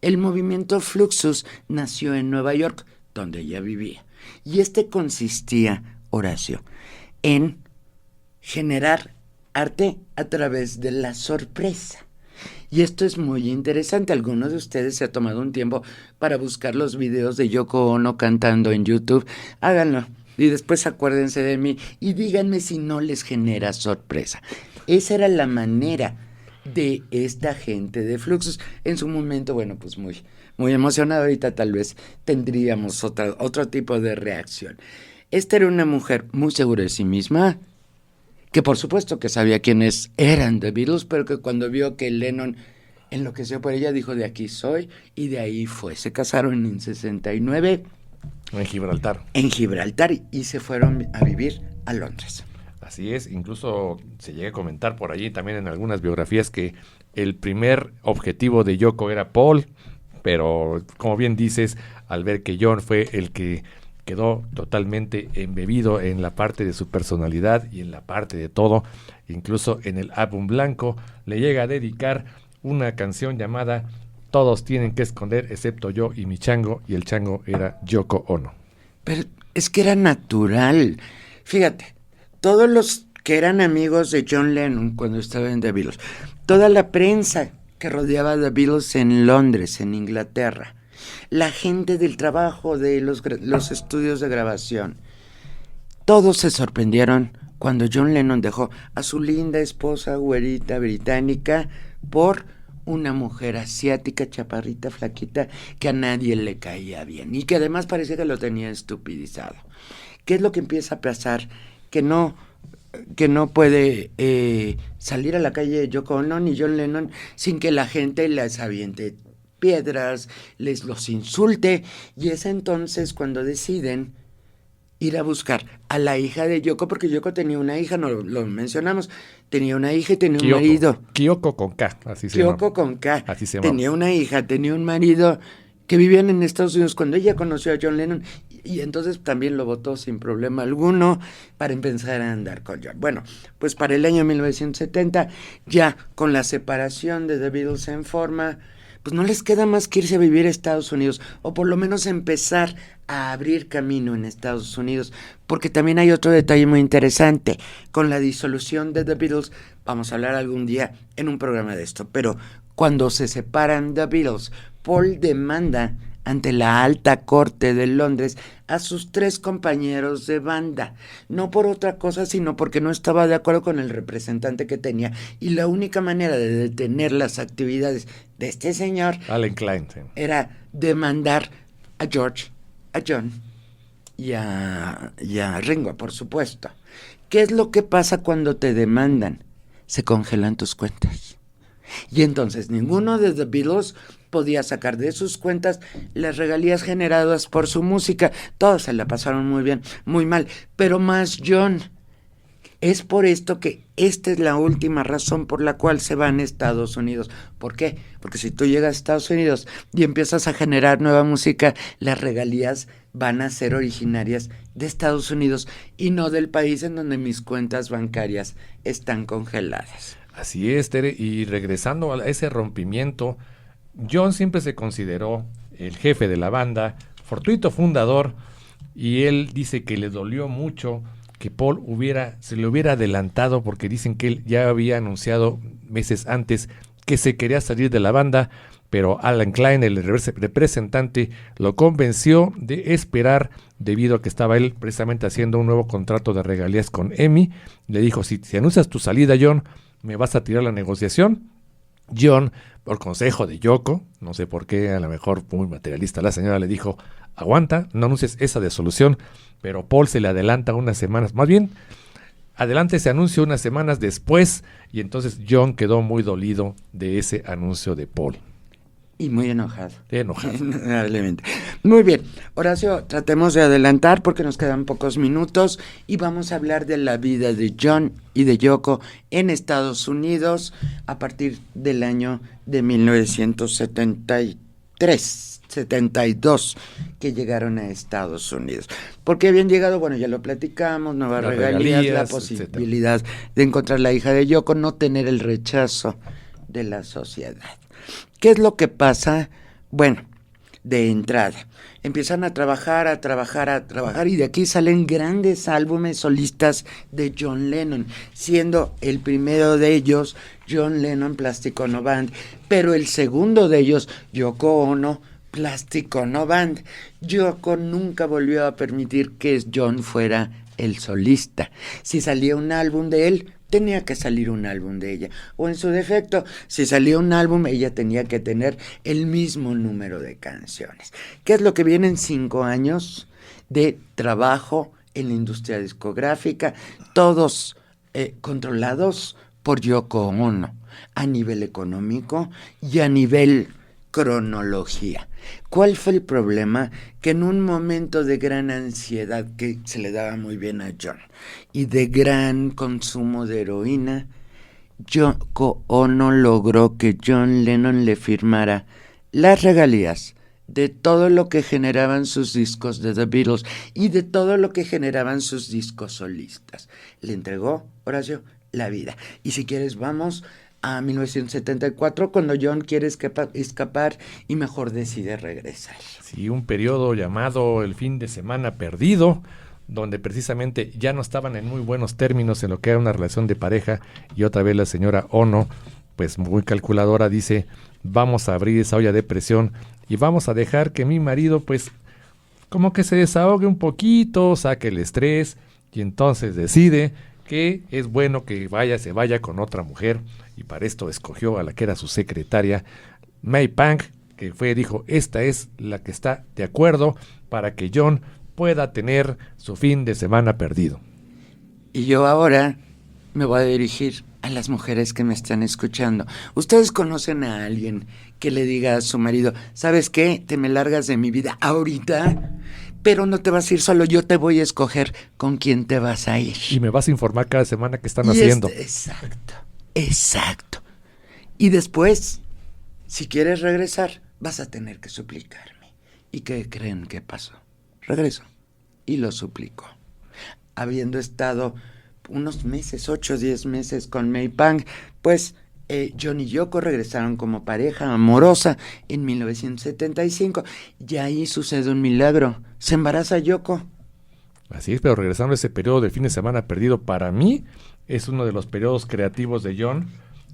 El movimiento Fluxus nació en Nueva York, donde ella vivía. Y consistía, Horacio, en generar arte a través de la sorpresa. Y esto es muy interesante. Algunos de ustedes se ha tomado un tiempo para buscar los videos de Yoko Ono cantando en YouTube. Háganlo. Y después acuérdense de mí y díganme si no les genera sorpresa. Esa era la manera de esta gente de Fluxus. En su momento, bueno, pues muy emocionada. Ahorita tal vez tendríamos otro tipo de reacción. Esta era una mujer muy segura de sí misma, que por supuesto que sabía quiénes eran The Beatles, pero que cuando vio que Lennon enloqueció por ella, dijo, de aquí soy, y de ahí fue. Se casaron en 69. En Gibraltar. En Gibraltar, y se fueron a vivir a Londres. Así es, incluso se llega a comentar por allí también en algunas biografías que el primer objetivo de Yoko era Paul, pero como bien dices, al ver que John fue el que quedó totalmente embebido en la parte de su personalidad y en la parte de todo, incluso en el álbum blanco, le llega a dedicar una canción llamada Todos tienen que esconder excepto yo y mi chango, y el chango era Yoko Ono. Pero es que era natural. Fíjate, todos los que eran amigos de John Lennon cuando estaba en The Beatles, toda la prensa que rodeaba a The Beatles en Londres, en Inglaterra, la gente del trabajo de los estudios de grabación, todos se sorprendieron cuando John Lennon dejó a su linda esposa güerita británica por una mujer asiática, chaparrita, flaquita, que a nadie le caía bien y que además parecía que lo tenía estupidizado. ¿Qué es lo que empieza a pasar? Que no puede salir a la calle Yoko Ono ni John Lennon sin que la gente les aviente piedras, les los insulte, y es entonces cuando deciden ir a buscar a la hija de Yoko, porque Yoko tenía una hija, no lo mencionamos, tenía una hija y tenía un marido. Kyoko con K, así se llama. Kyoko con K. Así se llama. Tenía una hija, tenía un marido que vivían en Estados Unidos. Cuando ella conoció a John Lennon, Y entonces también lo votó sin problema alguno para empezar a andar con John. Bueno, pues para el año 1970, ya con la separación de The Beatles en forma, pues no les queda más que irse a vivir a Estados Unidos, o por lo menos empezar a abrir camino en Estados Unidos, porque también hay otro detalle muy interesante. Con la disolución de The Beatles, vamos a hablar algún día en un programa de esto, pero cuando se separan The Beatles, Paul demanda ante la alta corte de Londres a sus 3 compañeros de banda, no por otra cosa, sino porque no estaba de acuerdo con el representante que tenía, y la única manera de detener las actividades de este señor, Allen Klein, sí, era demandar a George, a John y a Ringo, por supuesto. ¿Qué es lo que pasa cuando te demandan? Se congelan tus cuentas. Y entonces ninguno de The Beatles podía sacar de sus cuentas las regalías generadas por su música. Todos se la pasaron muy bien, muy mal, pero más John. Es por esto que esta es la última razón por la cual se van a Estados Unidos. ¿Por qué? Porque si tú llegas a Estados Unidos y empiezas a generar nueva música, las regalías van a ser originarias de Estados Unidos y no del país en donde mis cuentas bancarias están congeladas. Así es, Tere, y regresando a ese rompimiento, John siempre se consideró el jefe de la banda, fortuito fundador, y él dice que le dolió mucho que Paul se le hubiera adelantado, porque dicen que él ya había anunciado meses antes que se quería salir de la banda, pero Allen Klein, el representante, lo convenció de esperar, debido a que estaba él precisamente haciendo un nuevo contrato de regalías con EMI. Le dijo, si anuncias tu salida, John, ¿me vas a tirar la negociación? John, por consejo de Yoko, no sé por qué, a lo mejor muy materialista la señora, le dijo, aguanta, no anuncies esa disolución, pero Paul se le adelanta unas semanas, más bien, adelante ese anuncio unas semanas después, y entonces John quedó muy dolido de ese anuncio de Paul. Y muy enojado. Enojado. Muy bien, Horacio, tratemos de adelantar porque nos quedan pocos minutos y vamos a hablar de la vida de John y de Yoko en Estados Unidos a partir del año de 1972, que llegaron a Estados Unidos. ¿Por qué habían llegado? Bueno, ya lo platicamos, nuevas regalías, la posibilidad etcétera, de encontrar la hija de Yoko, no tener el rechazo de la sociedad. ¿Qué es lo que pasa? Bueno, de entrada, empiezan a trabajar y de aquí salen grandes álbumes solistas de John Lennon, siendo el primero de ellos John Lennon Plastic Ono Band, pero el segundo de ellos Yoko Ono Plastic Ono Band. Yoko nunca volvió a permitir que John fuera el solista. Si salía un álbum de él, tenía que salir un álbum de ella, o en su defecto, si salía un álbum, ella tenía que tener el mismo número de canciones. ¿Qué es lo que vienen? 5 años de trabajo en la industria discográfica, todos controlados por Yoko Ono, a nivel económico y a nivel cronología. ¿Cuál fue el problema? Que en un momento de gran ansiedad, que se le daba muy bien a John, y de gran consumo de heroína, Yoko Ono logró que John Lennon le firmara las regalías de todo lo que generaban sus discos de The Beatles y de todo lo que generaban sus discos solistas. Le entregó, Horacio, la vida. Y si quieres, vamos a 1974, cuando John quiere escapar y mejor decide regresar. Sí, un periodo llamado el fin de semana perdido, donde precisamente ya no estaban en muy buenos términos en lo que era una relación de pareja, y otra vez la señora Ono, pues muy calculadora, dice, vamos a abrir esa olla de presión y vamos a dejar que mi marido pues como que se desahogue un poquito, saque el estrés, y entonces decide que es bueno que se vaya con otra mujer, y para esto escogió a la que era su secretaria, May Pang, que dijo, esta es la que está de acuerdo para que John pueda tener su fin de semana perdido. Y yo ahora me voy a dirigir a las mujeres que me están escuchando. ¿Ustedes conocen a alguien que le diga a su marido, ¿sabes qué? Te me largas de mi vida ahorita, pero no te vas a ir solo, yo te voy a escoger con quién te vas a ir. Y me vas a informar cada semana qué están haciendo. Exacto. Y después, si quieres regresar, vas a tener que suplicarme. ¿Y qué creen que pasó? Regreso. y lo suplicó. Habiendo estado unos meses, 8 o 10 meses con May Pang, pues John y Yoko regresaron como pareja amorosa en 1975 y ahí sucede un milagro. Se embaraza Yoko. Así es, pero regresando a ese periodo de fin de semana perdido, para mí es uno de los periodos creativos de John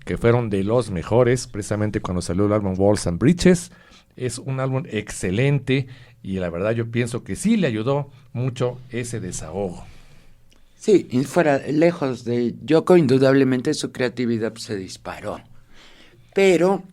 que fueron de los mejores, precisamente cuando salió el álbum Walls and Bridges. Es un álbum excelente y la verdad yo pienso que sí le ayudó mucho ese desahogo. Sí, y fuera lejos de Yoko, indudablemente su creatividad se disparó. Pero,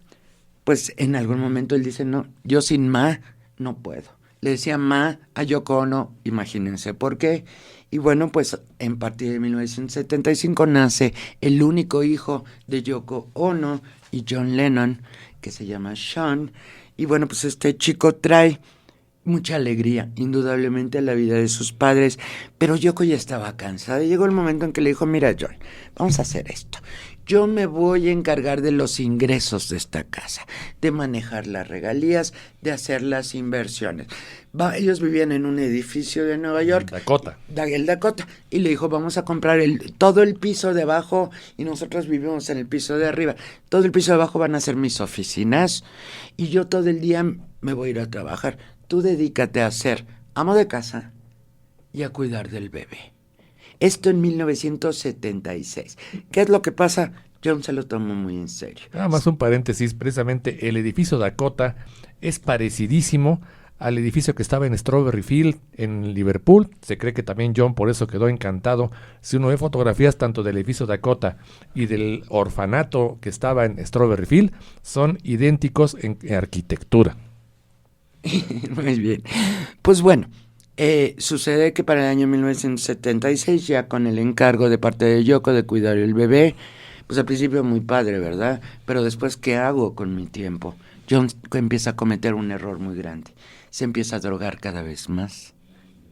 pues en algún momento él dice, no, yo sin Ma no puedo. Le decía Ma a Yoko Ono, imagínense por qué. Y bueno, pues en partir de 1975 nace el único hijo de Yoko Ono y John Lennon, que se llama Sean. Y bueno, pues este chico trae mucha alegría, indudablemente, a la vida de sus padres, pero Yoko ya estaba cansada y llegó el momento en que le dijo, mira John, vamos a hacer esto. Yo me voy a encargar de los ingresos de esta casa, de manejar las regalías, de hacer las inversiones. Ellos vivían en un edificio de Nueva York. Dakota. El Dakota. Y le dijo, vamos a comprar todo el piso de abajo y nosotros vivimos en el piso de arriba. Todo el piso de abajo van a ser mis oficinas y yo todo el día me voy a ir a trabajar. Tú dedícate a ser amo de casa y a cuidar del bebé. Esto en 1976. ¿Qué es lo que pasa? John se lo tomó muy en serio. Nada más un paréntesis, precisamente el edificio Dakota es parecidísimo al edificio que estaba en Strawberry Field en Liverpool. Se cree que también John por eso quedó encantado. Si uno ve fotografías tanto del edificio Dakota y del orfanato que estaba en Strawberry Field, son idénticos en arquitectura. Muy bien. Pues bueno, sucede que para el año 1976, ya con el encargo de parte de Yoko de cuidar el bebé, pues al principio muy padre, ¿verdad? Pero después, ¿qué hago con mi tiempo? John empieza a cometer un error muy grande. Se empieza a drogar cada vez más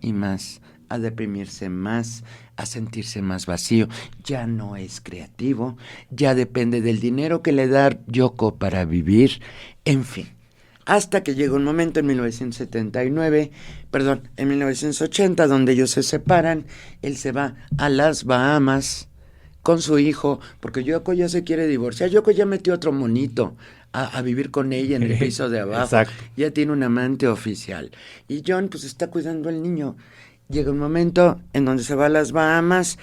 y más, a deprimirse más, a sentirse más vacío. Ya no es creativo, ya depende del dinero que le da Yoko para vivir, en fin. Hasta que llega un momento en 1980, donde ellos se separan. Él se va a las Bahamas con su hijo, porque Yoko ya se quiere divorciar. Yoko ya metió otro monito a vivir con ella en el piso de abajo. Exacto. Ya tiene un amante oficial. Y John pues está cuidando al niño. Llega un momento en donde se va a las Bahamas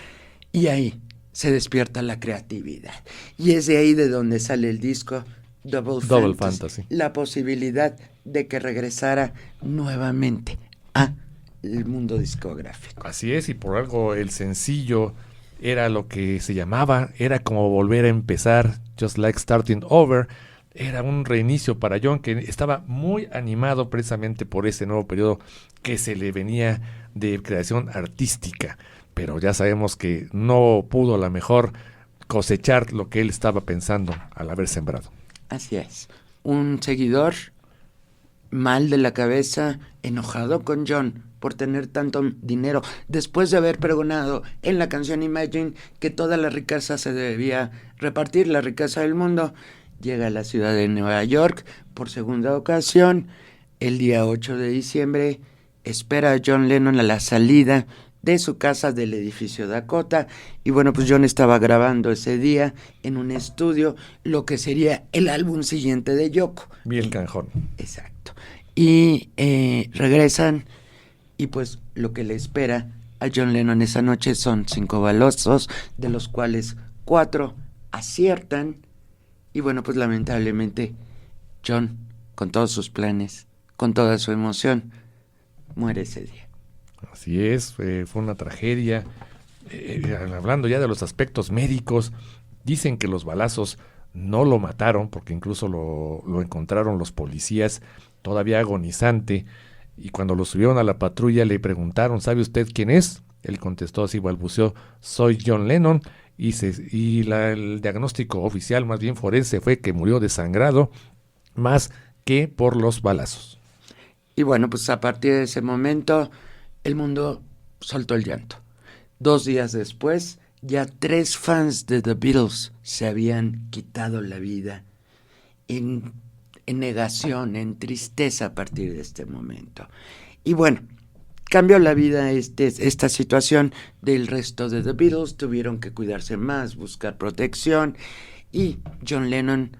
y ahí se despierta la creatividad. Y es de ahí de donde sale el disco Double Fantasy, la posibilidad de que regresara nuevamente a el mundo discográfico. Así es, y por algo el sencillo era lo que se llamaba, era como volver a empezar, Just Like Starting Over. Era un reinicio para John, que estaba muy animado precisamente por ese nuevo periodo que se le venía de creación artística, pero ya sabemos que no pudo a lo mejor cosechar lo que él estaba pensando al haber sembrado. Así es, un seguidor mal de la cabeza, enojado con John por tener tanto dinero, después de haber pregonado en la canción Imagine que toda la riqueza se debía repartir, la riqueza del mundo. Llega a la ciudad de Nueva York por segunda ocasión, el día 8 de diciembre, espera a John Lennon a la salida de su casa del edificio Dakota, y bueno, pues John estaba grabando ese día en un estudio lo que sería el álbum siguiente de Yoko. Bien canjón. Exacto. Y regresan, y pues lo que le espera a John Lennon esa noche son 5 balazos, de los cuales 4 aciertan, y bueno, pues lamentablemente John, con todos sus planes, con toda su emoción, muere ese día. Así es, fue una tragedia. Hablando ya de los aspectos médicos, dicen que los balazos no lo mataron, porque incluso lo encontraron los policías todavía agonizante, y cuando lo subieron a la patrulla le preguntaron, ¿sabe usted quién es? Él contestó así, balbuceó, soy John Lennon, y el diagnóstico oficial, más bien forense, fue que murió desangrado más que por los balazos. Y bueno, pues a partir de ese momento el mundo soltó el llanto. 2 días después, ya 3 fans de The Beatles se habían quitado la vida en negación, en tristeza a partir de este momento. Y bueno, cambió la vida esta situación del resto de The Beatles. Tuvieron que cuidarse más, buscar protección, y John Lennon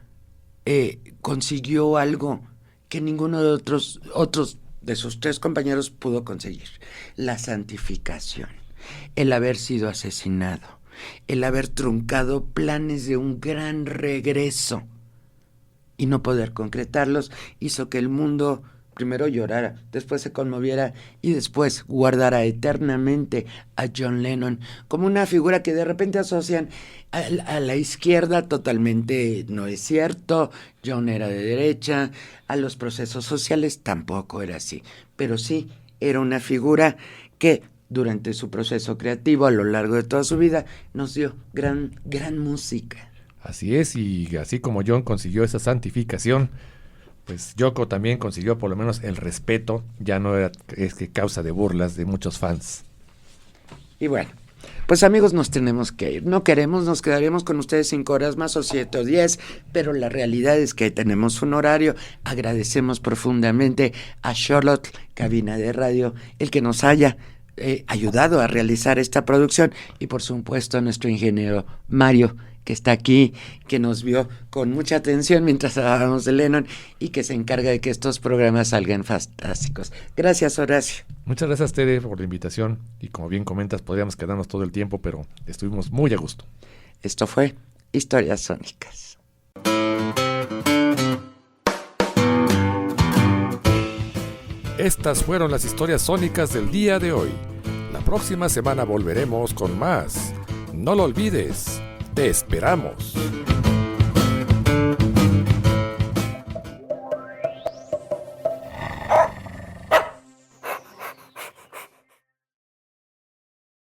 consiguió algo que ninguno de otros de sus 3 compañeros pudo conseguir: la santificación. El haber sido asesinado, el haber truncado planes de un gran regreso y no poder concretarlos, hizo que el mundo primero llorara, después se conmoviera y después guardara eternamente a John Lennon como una figura que de repente asocian a la izquierda. Totalmente no es cierto. John era de derecha, a los procesos sociales tampoco era así, pero sí era una figura que durante su proceso creativo a lo largo de toda su vida nos dio gran música. Así es, y así como John consiguió esa santificación, pues Yoko también consiguió por lo menos el respeto. Ya no era que causa de burlas de muchos fans. Y bueno, pues amigos, nos tenemos que ir. No queremos, nos quedaríamos con ustedes 5 horas más o 7 o 10, pero la realidad es que tenemos un horario. Agradecemos profundamente a Charlotte, cabina de radio, el que nos haya ayudado a realizar esta producción, y por supuesto a nuestro ingeniero Mario, que está aquí, que nos vio con mucha atención mientras hablábamos de Lennon y que se encarga de que estos programas salgan fantásticos. Gracias, Horacio. Muchas gracias, Tere, por la invitación, y como bien comentas, podríamos quedarnos todo el tiempo, pero estuvimos muy a gusto. Esto fue Historias Sónicas. Estas fueron las historias sónicas del día de hoy. La próxima semana volveremos con más. No lo olvides, te esperamos.